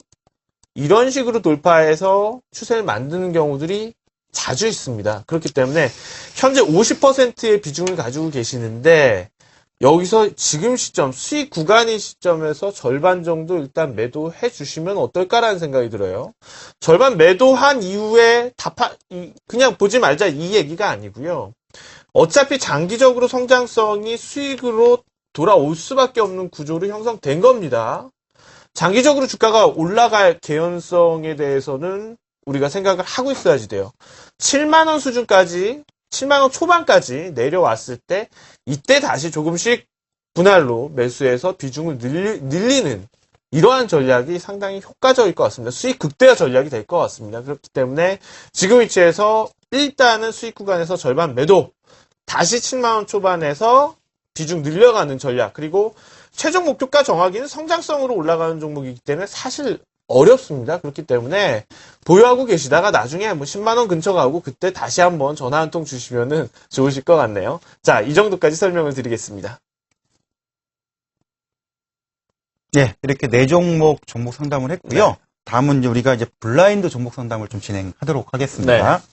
이런 식으로 돌파해서 추세를 만드는 경우들이 자주 있습니다. 그렇기 때문에 현재 50%의 비중을 가지고 계시는데 여기서 지금 시점, 수익 구간인 시점에서 절반 정도 일단 매도해 주시면 어떨까라는 생각이 들어요. 절반 매도한 이후에 그냥 보지 말자 이 얘기가 아니고요. 어차피 장기적으로 성장성이 수익으로 돌아올 수밖에 없는 구조로 형성된 겁니다. 장기적으로 주가가 올라갈 개연성에 대해서는 우리가 생각을 하고 있어야지 돼요. 7만원 수준까지, 7만원 초반까지 내려왔을 때 이때 다시 조금씩 분할로 매수해서 비중을 늘리는 이러한 전략이 상당히 효과적일 것 같습니다. 수익 극대화 전략이 될 것 같습니다. 그렇기 때문에 지금 위치에서 일단은 수익 구간에서 절반 매도, 다시 7만원 초반에서 비중 늘려가는 전략, 그리고 최종 목표가 정하기는 성장성으로 올라가는 종목이기 때문에 사실 어렵습니다. 그렇기 때문에 보유하고 계시다가 나중에 뭐 10만원 근처 가고 그때 다시 한번 전화 한 통 주시면은 좋으실 것 같네요. 자, 이 정도까지 설명을 드리겠습니다. 네, 이렇게 네 종목 상담을 했고요. 다음은 이제 우리가 이제 블라인드 종목 상담을 좀 진행하도록 하겠습니다. 네.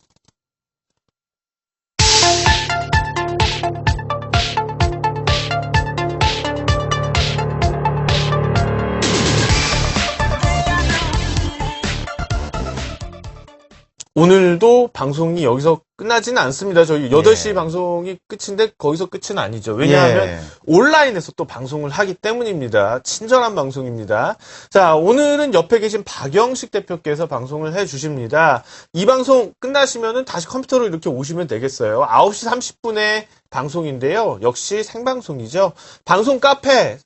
오늘도 방송이 여기서 끝나지는 않습니다. 저희 8시 방송이 끝인데 거기서 끝은 아니죠. 왜냐하면 온라인에서 또 방송을 하기 때문입니다. 친절한 방송입니다. 자, 오늘은 옆에 계신 박영식 대표께서 방송을 해 주십니다. 이 방송 끝나시면은 다시 컴퓨터로 이렇게 오시면 되겠어요. 9시 30분에 방송인데요. 역시 생방송이죠. 방송 카페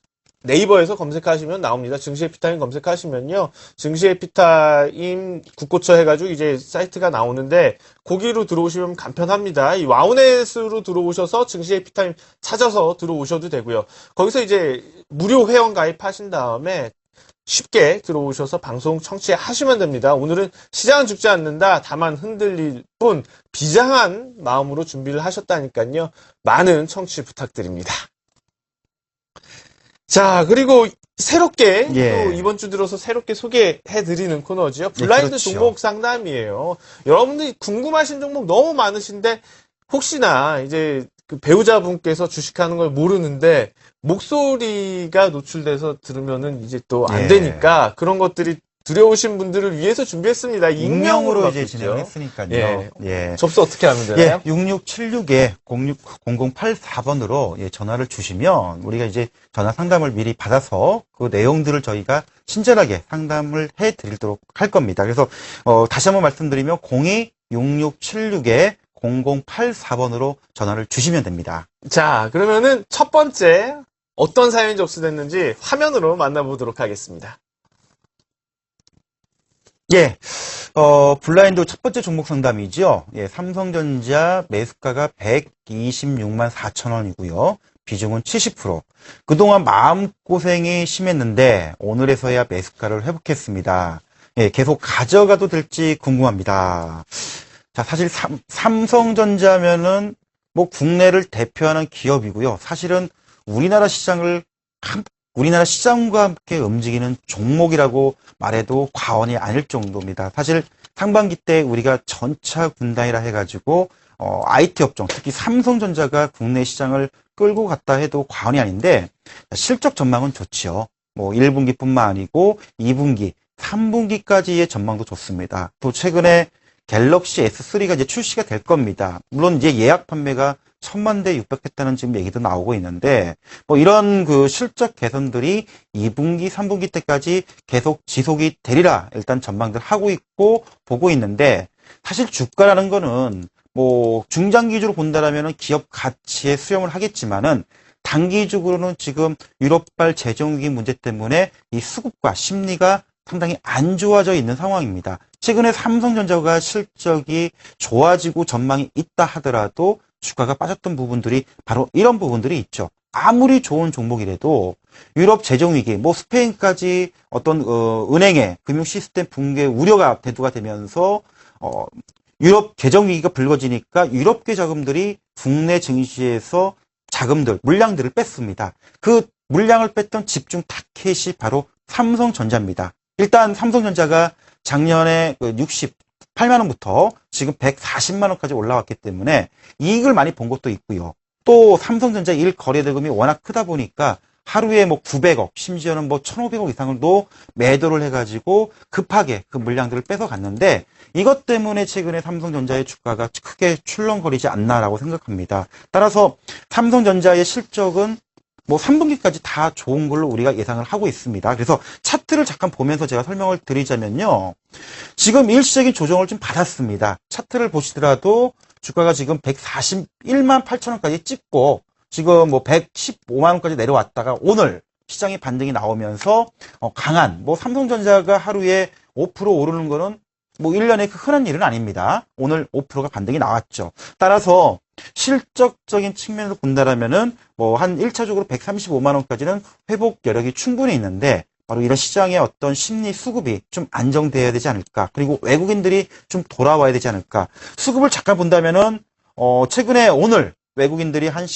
네이버에서 검색하시면 나옵니다. 증시에피타임 검색하시면요. 증시에피타임 국고처 해가지고 이제 사이트가 나오는데 거기로 들어오시면 간편합니다. 이 와우넷으로 들어오셔서 증시에피타임 찾아서 들어오셔도 되고요. 거기서 이제 무료 회원 가입하신 다음에 쉽게 들어오셔서 방송 청취하시면 됩니다. 오늘은 시장은 죽지 않는다. 다만 흔들릴 뿐 비장한 마음으로 준비를 하셨다니까요. 많은 청취 부탁드립니다. 자, 그리고 새롭게 또 이번 주 들어서 새롭게 소개해드리는 코너죠. 블라인드 그렇죠. 종목 상담이에요. 여러분들이 궁금하신 종목 너무 많으신데 혹시나 이제 그 배우자분께서 주식하는 걸 모르는데 목소리가 노출돼서 들으면은 이제 또 안 되니까 그런 것들이 두려우신 분들을 위해서 준비했습니다. 익명으로 이제 바꿨죠. 진행했으니까요. 접수 어떻게 하면 되나요? 6676에 0084번으로 전화를 주시면 우리가 이제 전화 상담을 미리 받아서 그 내용들을 저희가 친절하게 상담을 해 드리도록 할 겁니다. 그래서 다시 한번 말씀드리면 026676에 0084번으로 전화를 주시면 됩니다. 자, 그러면은 첫 번째 어떤 사연이 접수됐는지 화면으로 만나보도록 하겠습니다. 블라인드 첫 번째 종목 상담이죠. 삼성전자 매수가가 126만 4천 원이고요. 비중은 70%. 그동안 마음고생이 심했는데 오늘에서야 매수가를 회복했습니다. 계속 가져가도 될지 궁금합니다. 자, 사실 삼성전자면은 뭐 국내를 대표하는 기업이고요. 사실은 우리나라 시장과 함께 움직이는 종목이라고 말해도 과언이 아닐 정도입니다. 사실 상반기 때 우리가 전차 군단이라 해가지고 IT 업종, 특히 삼성전자가 국내 시장을 끌고 갔다 해도 과언이 아닌데 실적 전망은 좋지요. 뭐 1분기뿐만 아니고 2분기, 3분기까지의 전망도 좋습니다. 또 최근에 갤럭시 S3가 이제 출시가 될 겁니다. 물론 이제 예약 판매가 1000만 대 육박했다는 지금 얘기도 나오고 있는데, 뭐 이런 그 실적 개선들이 2분기, 3분기 때까지 계속 지속이 되리라 일단 전망들 하고 있고 보고 있는데, 사실 주가라는 거는 뭐 중장기적으로 본다라면 기업 가치에 수렴을 하겠지만은 단기적으로는 지금 유럽발 재정위기 문제 때문에 이 수급과 심리가 상당히 안 좋아져 있는 상황입니다. 최근에 삼성전자가 실적이 좋아지고 전망이 있다 하더라도 주가가 빠졌던 부분들이 바로 이런 부분들이 있죠. 아무리 좋은 종목이라도 유럽 재정위기, 뭐 스페인까지 어떤 은행의 금융 시스템 붕괴 우려가 대두가 되면서 유럽 재정위기가 불거지니까 유럽계 자금들이 국내 증시에서 자금들, 물량들을 뺐습니다. 그 물량을 뺐던 집중 타켓이 바로 삼성전자입니다. 일단 삼성전자가 작년에 68만 원부터 지금 140만 원까지 올라왔기 때문에 이익을 많이 본 것도 있고요. 또 삼성전자 1거래대금이 워낙 크다 보니까 하루에 뭐 900억, 심지어는 뭐 1,500억 이상도 매도를 해가지고 급하게 그 물량들을 뺏어갔는데 이것 때문에 최근에 삼성전자의 주가가 크게 출렁거리지 않나라고 생각합니다. 따라서 삼성전자의 실적은 뭐 3분기까지 다 좋은 걸로 우리가 예상을 하고 있습니다. 그래서 차트를 잠깐 보면서 제가 설명을 드리자면요. 지금 일시적인 조정을 좀 받았습니다. 차트를 보시더라도 주가가 지금 141만 8천 원까지 찍고 지금 뭐 115만 원까지 내려왔다가 오늘 시장의 반등이 나오면서 강한 뭐 삼성전자가 하루에 5% 오르는 거는 뭐 1년에 흔한 일은 아닙니다. 오늘 5%가 반등이 나왔죠. 따라서 실적적인 측면에서 본다라면은 뭐 한 1차적으로 135만 원까지는 회복 여력이 충분히 있는데 바로 이런 시장의 어떤 심리 수급이 좀 안정돼야 되지 않을까. 그리고 외국인들이 좀 돌아와야 되지 않을까. 수급을 잠깐 본다면은 최근에 오늘 외국인들이 한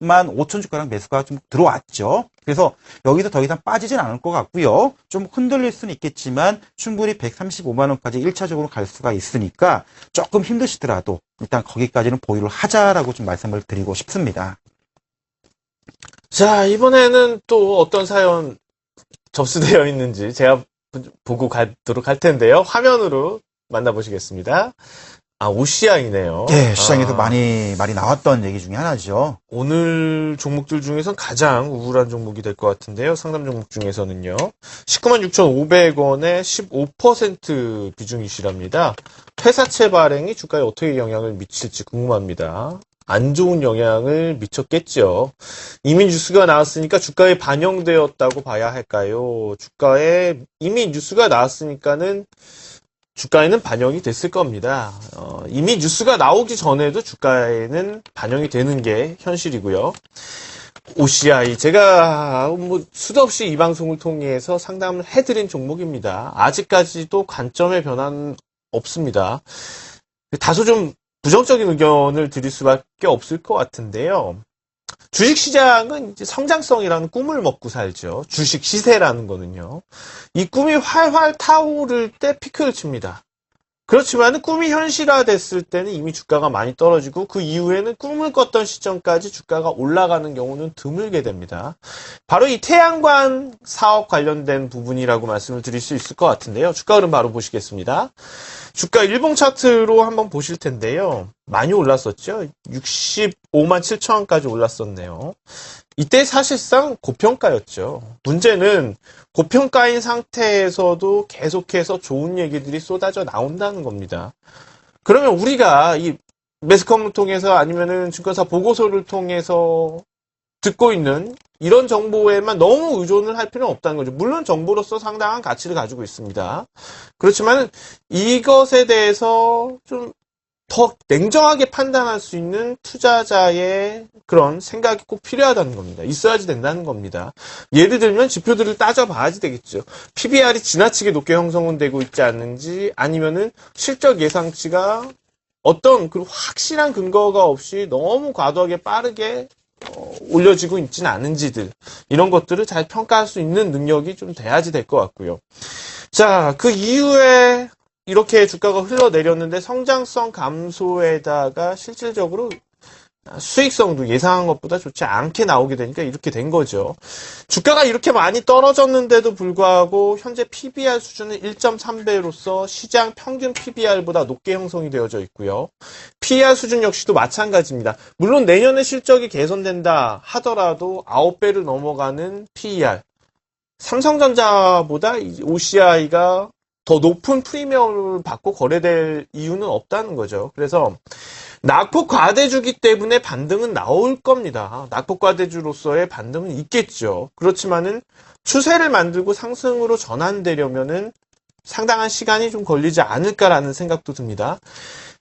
5천 주가량 매수가 좀 들어왔죠. 그래서 여기서 더 이상 빠지진 않을 것 같고요. 좀 흔들릴 수는 있겠지만 충분히 135만 원까지 1차적으로 갈 수가 있으니까 조금 힘드시더라도 일단 거기까지는 보유를 하자라고 좀 말씀을 드리고 싶습니다. 자, 이번에는 또 어떤 사연 접수되어 있는지 제가 보고 가도록 할 텐데요. 화면으로 만나보시겠습니다. 아, OCI네요. 예, 시장에서 많이 나왔던 얘기 중에 하나죠. 오늘 종목들 중에선 가장 우울한 종목이 될 것 같은데요. 상담 종목 중에서는요. 196,500원에 15% 비중이시랍니다. 회사채 발행이 주가에 어떻게 영향을 미칠지 궁금합니다. 안 좋은 영향을 미쳤겠죠. 이미 뉴스가 나왔으니까 주가에 반영되었다고 봐야 할까요? 주가에 이미 뉴스가 나왔으니까는 주가에는 반영이 됐을 겁니다. 이미 뉴스가 나오기 전에도 주가에는 반영이 되는 게 현실이고요. OCI 제가 뭐 수도 없이 이 방송을 통해서 상담을 해드린 종목입니다. 아직까지도 관점의 변화는 없습니다. 다소 좀 부정적인 의견을 드릴 수밖에 없을 것 같은데요. 주식시장은 이제 성장성이라는 꿈을 먹고 살죠. 주식 시세라는 거는요. 이 꿈이 활활 타오를 때 피크를 칩니다. 그렇지만 꿈이 현실화됐을 때는 이미 주가가 많이 떨어지고 그 이후에는 꿈을 꿨던 시점까지 주가가 올라가는 경우는 드물게 됩니다. 바로 이 태양광 사업 관련된 부분이라고 말씀을 드릴 수 있을 것 같은데요. 주가 흐름 바로 보시겠습니다. 주가 일봉 차트로 한번 보실 텐데요. 많이 올랐었죠. 65만 7천 원까지 올랐었네요. 이때 사실상 고평가였죠. 문제는 고평가인 상태에서도 계속해서 좋은 얘기들이 쏟아져 나온다는 겁니다. 그러면 우리가 이 매스컴을 통해서 아니면은 증권사 보고서를 통해서 듣고 있는 이런 정보에만 너무 의존을 할 필요는 없다는 거죠. 물론 정보로서 상당한 가치를 가지고 있습니다. 그렇지만 이것에 대해서 좀 더 냉정하게 판단할 수 있는 투자자의 그런 생각이 꼭 필요하다는 겁니다. 있어야지 된다는 겁니다. 예를 들면 지표들을 따져봐야지 되겠죠. PBR이 지나치게 높게 형성은 되고 있지 않는지 아니면은 실적 예상치가 어떤 그 확실한 근거가 없이 너무 과도하게 빠르게 올려지고 있지는 않은지들 이런 것들을 잘 평가할 수 있는 능력이 좀 돼야지 될 것 같고요. 자, 그 이후에 이렇게 주가가 흘러내렸는데 성장성 감소에다가 실질적으로 수익성도 예상한 것보다 좋지 않게 나오게 되니까 이렇게 된 거죠. 주가가 이렇게 많이 떨어졌는데도 불구하고 현재 PBR 수준은 1.3배로서 시장 평균 PBR보다 높게 형성이 되어져 있고요. PER 수준 역시도 마찬가지입니다. 물론 내년에 실적이 개선된다 하더라도 9배를 넘어가는 PER. 삼성전자보다 OCI가 더 높은 프리미엄을 받고 거래될 이유는 없다는 거죠. 그래서 낙폭 과대주기 때문에 반등은 나올 겁니다. 낙폭 과대주로서의 반등은 있겠죠. 그렇지만은 추세를 만들고 상승으로 전환되려면은 상당한 시간이 좀 걸리지 않을까라는 생각도 듭니다.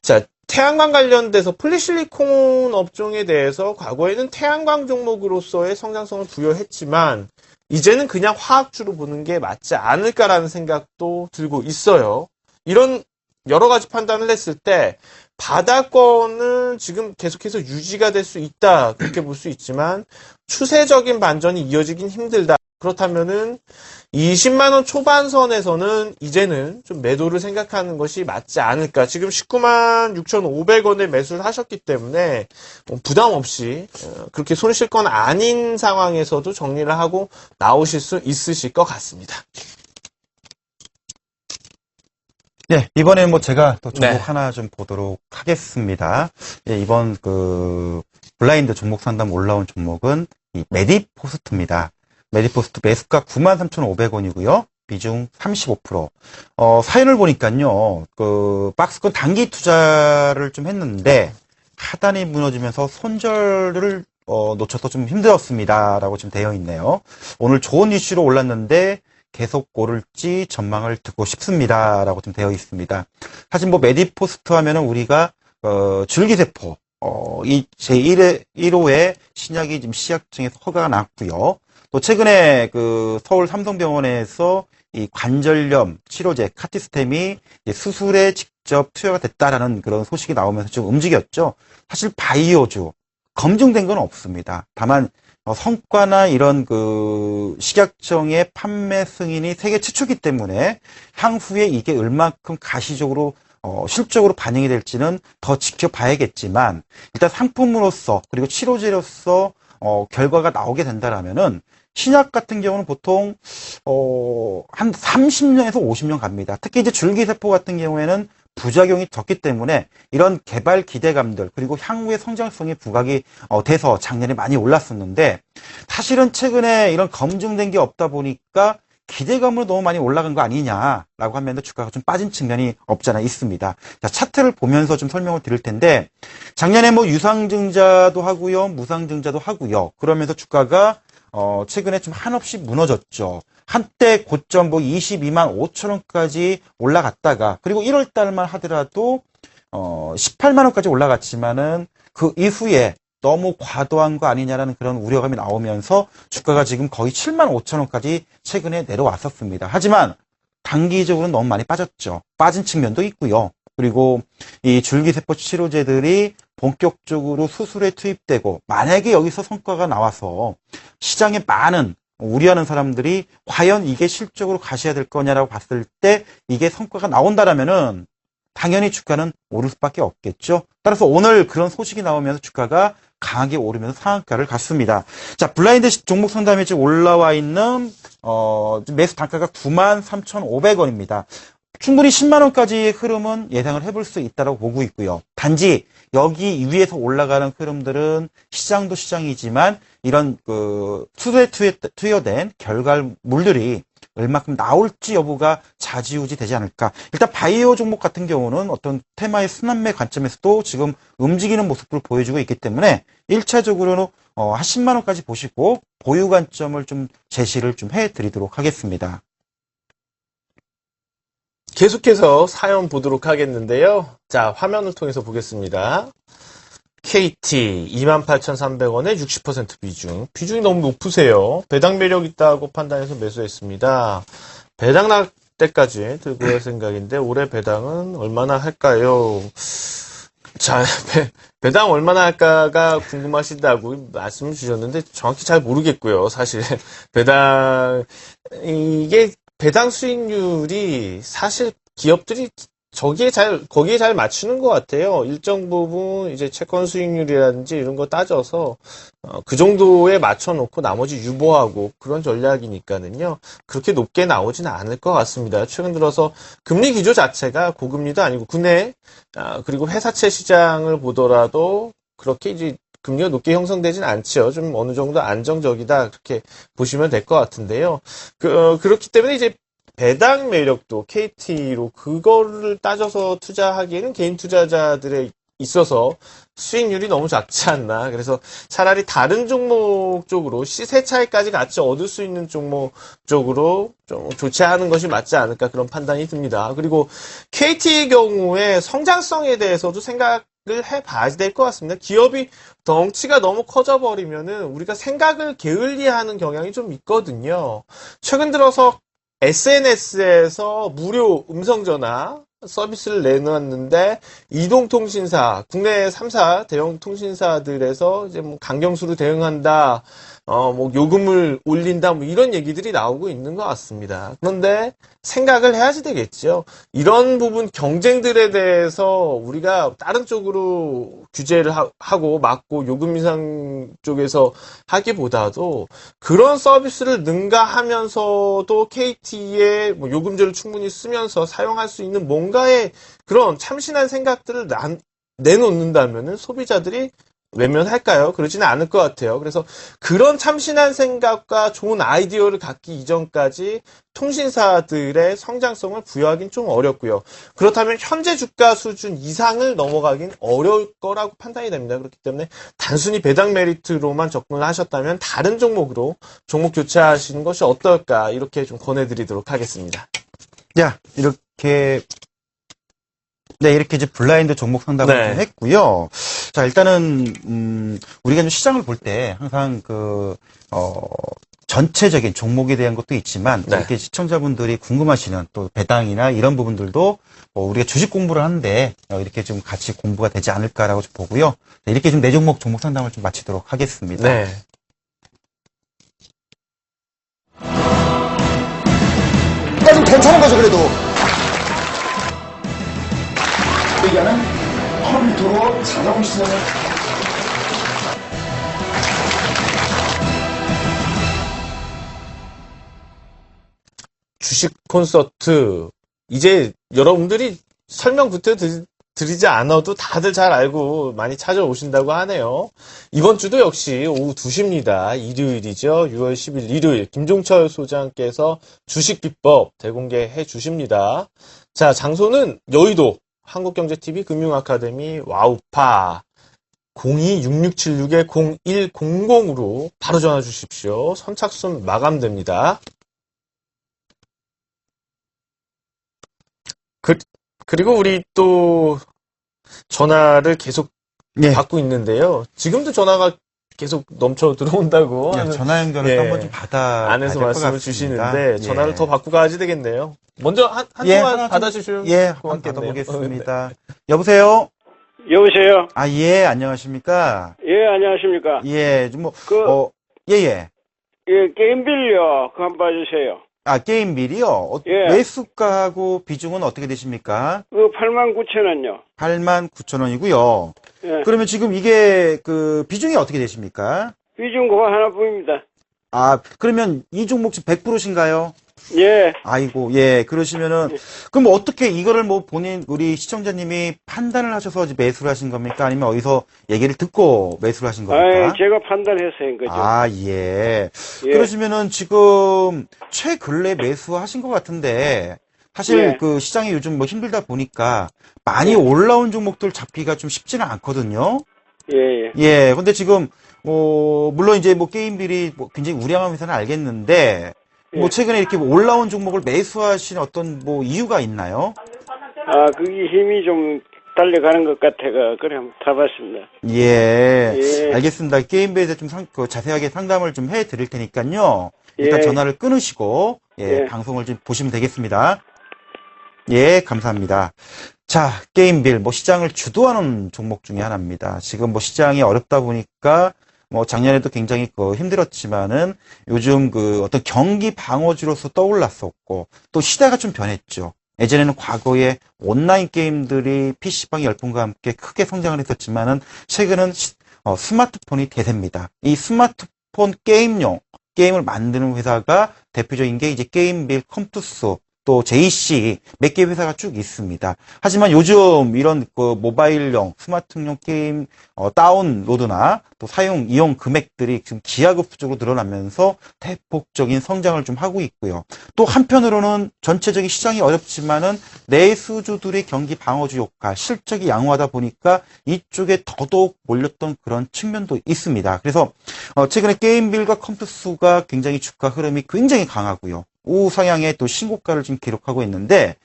자, 태양광 관련돼서 폴리실리콘 업종에 대해서 과거에는 태양광 종목으로서의 성장성을 부여했지만 이제는 그냥 화학주로 보는 게 맞지 않을까라는 생각도 들고 있어요. 이런 여러 가지 판단을 했을 때 바닥권은 지금 계속해서 유지가 될 수 있다 그렇게 볼 수 있지만 추세적인 반전이 이어지긴 힘들다. 그렇다면은 20만 원 초반선에서는 이제는 좀 매도를 생각하는 것이 맞지 않을까. 지금 19만 6,500원에 매수를 하셨기 때문에 부담 없이 그렇게 손실 건 아닌 상황에서도 정리를 하고 나오실 수 있으실 것 같습니다. 네, 이번에 뭐 제가 또 종목 네. 하나 좀 보도록 하겠습니다. 예, 이번 그 블라인드 종목 상담 올라온 종목은 이 메디포스트입니다. 메디포스트 매수가 93,500원이고요. 비중 35%. 사연을 보니까요, 그 박스권 단기 투자를 좀 했는데 하단이 무너지면서 손절을 놓쳐서 좀 힘들었습니다라고 지금 되어 있네요. 오늘 좋은 이슈로 올랐는데 계속 오를지 전망을 듣고 싶습니다라고 좀 되어 있습니다. 사실 뭐 메디포스트 하면은 우리가 줄기세포 이 제1호의 신약이 지금 시약청에서 허가가 났고요. 또 최근에 그 서울 삼성병원에서 이 관절염 치료제 카티스템이 수술에 직접 투여가 됐다라는 그런 소식이 나오면서 좀 움직였죠. 사실 바이오주 검증된 건 없습니다. 다만 성과나 이런 그 식약청의 판매 승인이 세계 최초이기 때문에 향후에 이게 얼마큼 가시적으로 실적으로 반영이 될지는 더 지켜봐야겠지만 일단 상품으로서 그리고 치료제로서 결과가 나오게 된다라면은 신약 같은 경우는 보통 한 30년에서 50년 갑니다. 특히 이제 줄기세포 같은 경우에는 부작용이 적기 때문에 이런 개발 기대감들 그리고 향후의 성장성이 부각이 돼서 작년에 많이 올랐었는데 사실은 최근에 이런 검증된 게 없다 보니까 기대감으로 너무 많이 올라간 거 아니냐라고 하면 주가가 좀 빠진 측면이 없잖아 있습니다. 자, 차트를 보면서 좀 설명을 드릴 텐데 작년에 뭐 유상증자도 하고요, 무상증자도 하고요. 그러면서 주가가 최근에 좀 한없이 무너졌죠. 한때 고점 뭐 22만 5천 원까지 올라갔다가 그리고 1월 달만 하더라도 18만 원까지 올라갔지만은 그 이후에 너무 과도한 거 아니냐라는 그런 우려감이 나오면서 주가가 지금 거의 7만 5천 원까지 최근에 내려왔었습니다. 하지만 단기적으로 너무 많이 빠졌죠. 빠진 측면도 있고요. 그리고 이 줄기세포 치료제들이 본격적으로 수술에 투입되고 만약에 여기서 성과가 나와서 시장에 많은 우려하는 사람들이 과연 이게 실적으로 가셔야 될 거냐라고 봤을 때 이게 성과가 나온다라면은 당연히 주가는 오를 수밖에 없겠죠. 따라서 오늘 그런 소식이 나오면서 주가가 강하게 오르면서 상한가를 갔습니다. 자, 블라인드 종목 상담에 지금 올라와 있는 매수 단가가 93,500원입니다. 충분히 10만 원까지의 흐름은 예상을 해볼 수 있다고 보고 있고요. 단지 여기 위에서 올라가는 흐름들은 시장도 시장이지만 이런 그 수소에 투여된 결과물들이 얼마큼 나올지 여부가 좌지우지 되지 않을까. 일단 바이오 종목 같은 경우는 어떤 테마의 순환매 관점에서도 지금 움직이는 모습을 보여주고 있기 때문에 1차적으로는 한 10만 원까지 보시고 보유 관점을 좀 제시를 좀 해드리도록 하겠습니다. 계속해서 사연 보도록 하겠는데요. 자, 화면을 통해서 보겠습니다. KT 28,300원에 60% 비중. 비중이 너무 높으세요. 배당 매력 있다고 판단해서 매수했습니다. 배당 날 때까지 들고 갈 생각인데 올해 배당은 얼마나 할까요? 자, 배당 얼마나 할까가 궁금하시다고 말씀을 주셨는데 정확히 잘 모르겠고요. 사실 이게 배당 수익률이 사실 기업들이 거기에 잘 맞추는 것 같아요. 일정 부분 이제 채권 수익률이라든지 이런 거 따져서 그 정도에 맞춰놓고 나머지 유보하고 그런 전략이니까는요. 그렇게 높게 나오지는 않을 것 같습니다. 최근 들어서 금리 기조 자체가 고금리도 아니고 국내 그리고 회사채 시장을 보더라도 그렇게 이제 금리가 높게 형성되진 않죠. 좀 어느 정도 안정적이다 그렇게 보시면 될 것 같은데요. 그렇기 때문에 이제 배당 매력도 KT로 그거를 따져서 투자하기에는 개인 투자자들에 있어서 수익률이 너무 작지 않나. 그래서 차라리 다른 종목 쪽으로 시세 차익까지 같이 얻을 수 있는 종목 쪽으로 좀 조치하는 것이 맞지 않을까 그런 판단이 듭니다. 그리고 KT의 경우에 성장성에 대해서도 생각을 해봐야 될 것 같습니다. 기업이 덩치가 너무 커져버리면은 우리가 생각을 게을리하는 경향이 좀 있거든요. 최근 들어서 SNS에서 무료 음성전화 서비스를 내놨는데 이동통신사, 국내 3사 대형 통신사들에서 이제 뭐 강경수로 대응한다, 뭐 요금을 올린다, 뭐 이런 얘기들이 나오고 있는 것 같습니다. 그런데 생각을 해야지 되겠죠. 이런 부분 경쟁들에 대해서 우리가 다른 쪽으로 규제를 하고 막고 요금 인상 쪽에서 하기보다도 그런 서비스를 능가하면서도 KT의 뭐 요금제를 충분히 쓰면서 사용할 수 있는 뭔가의 그런 참신한 생각들을 내놓는다면은 소비자들이 외면할까요? 그러지는 않을 것 같아요. 그래서 그런 참신한 생각과 좋은 아이디어를 갖기 이전까지 통신사들의 성장성을 부여하긴 좀 어렵고요. 그렇다면 현재 주가 수준 이상을 넘어가긴 어려울 거라고 판단이 됩니다. 그렇기 때문에 단순히 배당 메리트로만 접근을 하셨다면 다른 종목으로 종목 교체하시는 것이 어떨까 이렇게 좀 권해드리도록 하겠습니다. 자, 이렇게 이제 블라인드 종목 상담을 좀 했고요. 자, 일단은, 우리가 좀 시장을 볼 때 항상 전체적인 종목에 대한 것도 있지만 네. 이렇게 시청자분들이 궁금하시는 또 배당이나 이런 부분들도 우리가 주식 공부를 하는데 이렇게 좀 같이 공부가 되지 않을까라고 좀 보고요. 이렇게 좀 네 종목 상담을 좀 마치도록 하겠습니다. 네. 좀 괜찮은 거죠, 그래도. 의견은 컴퓨터로 자동 시전을. 주식 콘서트. 이제 여러분들이 설명부터 드리지 않아도 다들 잘 알고 많이 찾아오신다고 하네요. 이번 주도 역시 오후 2시입니다. 일요일이죠. 6월 10일 일요일 김종철 소장께서 주식 비법 대공개해 주십니다. 자, 장소는 여의도 한국경제TV 금융아카데미 와우파 026676-0100으로 바로 전화 주십시오. 선착순 마감됩니다. 그리고 우리 또 전화를 계속 네. 받고 있는데요. 지금도 전화가 계속 넘쳐 들어온다고 하는 전화 연결을 예, 또 한번 좀 받아 안에서 봐야 될것 말씀을 같습니다. 주시는데 전화를 더 받고 가야지 되겠네요. 먼저 한 통화 받아주시면 한번 고맙겠네요. 받아보겠습니다. 여보세요? 여보세요? 아, 예, 안녕하십니까? 예, 안녕하십니까? 예, 예. 예, 게임 빌려, 그거 한번 봐주세요. 아, 게임 밀이요? 예. 매수가하고 비중은 어떻게 되십니까? 그거 89,000원요. 89,000원이고요. 예. 그러면 지금 이게 그 비중이 어떻게 되십니까? 비중 그거 하나뿐입니다. 아, 그러면 이 종목 지금 100%신가요? 예. 아이고, 예, 그러시면은, 그럼 어떻게 이거를 뭐 우리 시청자님이 판단을 하셔서 매수를 하신 겁니까? 아니면 어디서 얘기를 듣고 매수를 하신 겁니까? 아, 제가 판단해서 한 거죠. 아, 예. 예. 그러시면은 지금 최근래 매수하신 것 같은데, 사실 예. 그 시장이 요즘 뭐 힘들다 보니까 많이 올라온 종목들 잡기가 좀 쉽지는 않거든요. 예, 예. 예, 근데 지금, 물론 이제 뭐 게임빌이 굉장히 우량하면서는 알겠는데, 뭐 예. 최근에 이렇게 올라온 종목을 매수하신 어떤 뭐 이유가 있나요? 아, 그게 힘이 좀 달려가는 것 같아가, 그래, 한번 타봤습니다. 예, 예. 알겠습니다. 게임빌에 대해서 좀 자세하게 상담을 좀 해드릴 테니까요. 일단 예. 전화를 끊으시고, 예. 방송을 좀 보시면 되겠습니다. 예, 감사합니다. 자, 게임빌, 뭐 시장을 주도하는 종목 중에 하나입니다. 지금 뭐 시장이 어렵다 보니까 뭐 작년에도 굉장히 힘들었지만은 요즘 어떤 경기 방어주로서 떠올랐었고 또 시대가 좀 변했죠. 예전에는 과거에 온라인 게임들이 PC방 열풍과 함께 크게 성장을 했었지만은 최근은 스마트폰이 대세입니다. 이 스마트폰 게임용 게임을 만드는 회사가 대표적인 게 이제 게임빌, 컴투스, 또 JC 몇 개 회사가 쭉 있습니다. 하지만 요즘 이런 모바일용 스마트용 게임 다운로드나 또 이용 금액들이 지금 기하급수적으로 늘어나면서 대폭적인 성장을 좀 하고 있고요. 또 한편으로는 전체적인 시장이 어렵지만은 내수주들의 경기 방어주 효과, 실적이 양호하다 보니까 이쪽에 더더욱 몰렸던 그런 측면도 있습니다. 그래서 최근에 게임빌과 컴투스가 굉장히 주가 흐름이 굉장히 강하고요. 우상향의 또 신고가를 지금 기록하고 있는데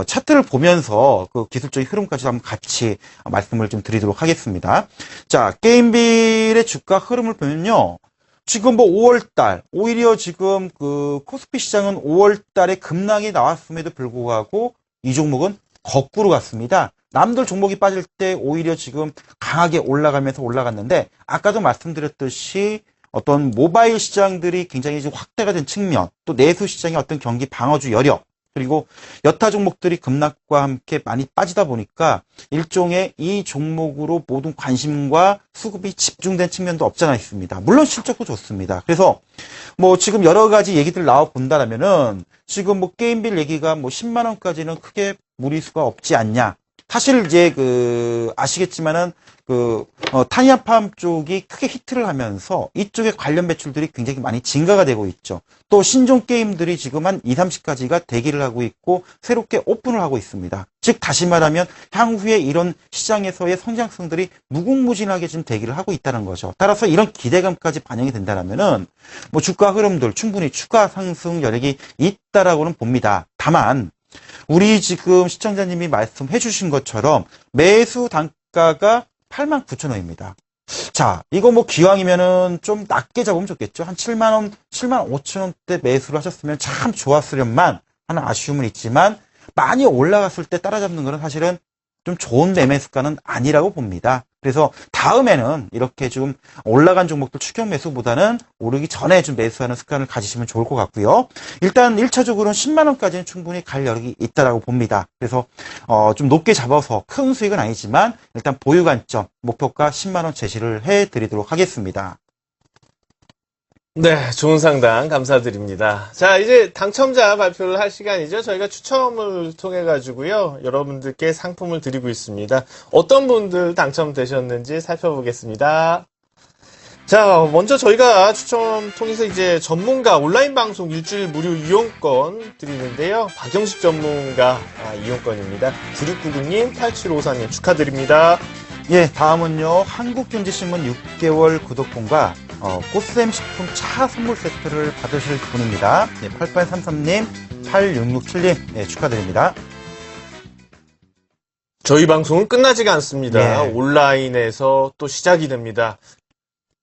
차트를 보면서 그 기술적인 흐름까지 한번 같이 말씀을 좀 드리도록 하겠습니다. 자, 게임빌의 주가 흐름을 보면요. 지금 뭐 5월달 오히려 지금 그 코스피 시장은 5월달에 급락이 나왔음에도 불구하고 이 종목은 거꾸로 갔습니다. 남들 종목이 빠질 때 오히려 지금 강하게 올라갔는데 아까도 말씀드렸듯이 어떤 모바일 시장들이 굉장히 지금 확대가 된 측면, 또 내수 시장의 어떤 경기 방어주 여력, 그리고 여타 종목들이 급락과 함께 많이 빠지다 보니까 일종의 이 종목으로 모든 관심과 수급이 집중된 측면도 없잖아 있습니다. 물론 실적도 좋습니다. 그래서 뭐 지금 여러 가지 얘기들 나와 본다라면은 지금 뭐 게임빌 얘기가 뭐 10만 원까지는 크게 무리수가 없지 않냐. 사실 이제 아시겠지만은 타니아팜 쪽이 크게 히트를 하면서 이쪽의 관련 매출들이 굉장히 많이 증가가 되고 있죠. 또 신종 게임들이 지금 한 2, 30가지가 대기를 하고 있고 새롭게 오픈을 하고 있습니다. 즉 다시 말하면 향후에 이런 시장에서의 성장성들이 무궁무진하게 지금 대기를 하고 있다는 거죠. 따라서 이런 기대감까지 반영이 된다면은 뭐 주가 흐름들 충분히 추가 상승 여력이 있다라고는 봅니다. 다만 우리 지금 시청자님이 말씀해 주신 것처럼 매수 단가가 89,000원입니다. 자, 이거 뭐 기왕이면은 좀 낮게 잡으면 좋겠죠. 한 7만 원, 7만 5천 원대 매수를 하셨으면 참 좋았으련만 하는 아쉬움은 있지만 많이 올라갔을 때 따라잡는 거는 사실은 좀 좋은 매매 습관은 아니라고 봅니다. 그래서 다음에는 이렇게 좀 올라간 종목들 추격 매수보다는 오르기 전에 좀 매수하는 습관을 가지시면 좋을 것 같고요. 일단 1차적으로는 10만 원까지는 충분히 갈 여력이 있다라고 봅니다. 그래서 좀 높게 잡아서 큰 수익은 아니지만 일단 보유 관점 목표가 10만 원 제시를 해드리도록 하겠습니다. 네, 좋은 상담 감사드립니다. 자, 이제 당첨자 발표를 할 시간이죠. 저희가 추첨을 통해 가지고요, 여러분들께 상품을 드리고 있습니다. 어떤 분들 당첨되셨는지 살펴보겠습니다. 자, 먼저 저희가 추첨 통해서 이제 전문가 온라인 방송 일주일 무료 이용권 드리는데요. 박영식 전문가 이용권입니다. 9699님, 8754님 축하드립니다. 예, 다음은요. 한국경제신문 6개월 구독권과 꽃샘 식품 차 선물 세트를 받으실 분입니다. 네, 8833님, 8667님, 네, 축하드립니다. 저희 방송은 끝나지가 않습니다. 네. 온라인에서 또 시작이 됩니다.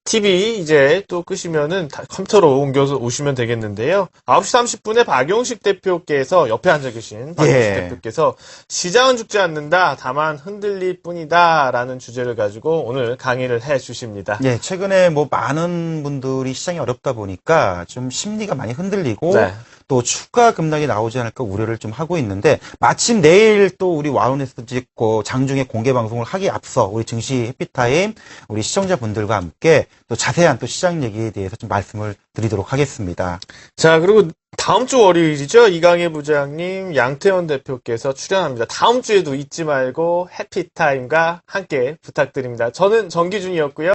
TV 이제 또 끄시면은 컴퓨터로 옮겨서 오시면 되겠는데요. 9시 30분에 박용식 대표께서, 옆에 앉아 계신 박용식 예. 대표께서 시장은 죽지 않는다, 다만 흔들릴 뿐이다 라는 주제를 가지고 오늘 강의를 해 주십니다. 예, 최근에 뭐 많은 분들이 시장이 어렵다 보니까 좀 심리가 많이 흔들리고 네. 또 추가 급락이 나오지 않을까 우려를 좀 하고 있는데 마침 내일 또 우리 와우네스 찍고 장중에 공개 방송을 하기에 앞서 우리 증시 해피타임 우리 시청자분들과 함께 또 자세한 또 시장 얘기에 대해서 좀 말씀을 드리도록 하겠습니다. 자, 그리고 다음 주 월요일이죠. 이강혜 부장님, 양태원 대표께서 출연합니다. 다음 주에도 잊지 말고 해피타임과 함께 부탁드립니다. 저는 정기준이었고요.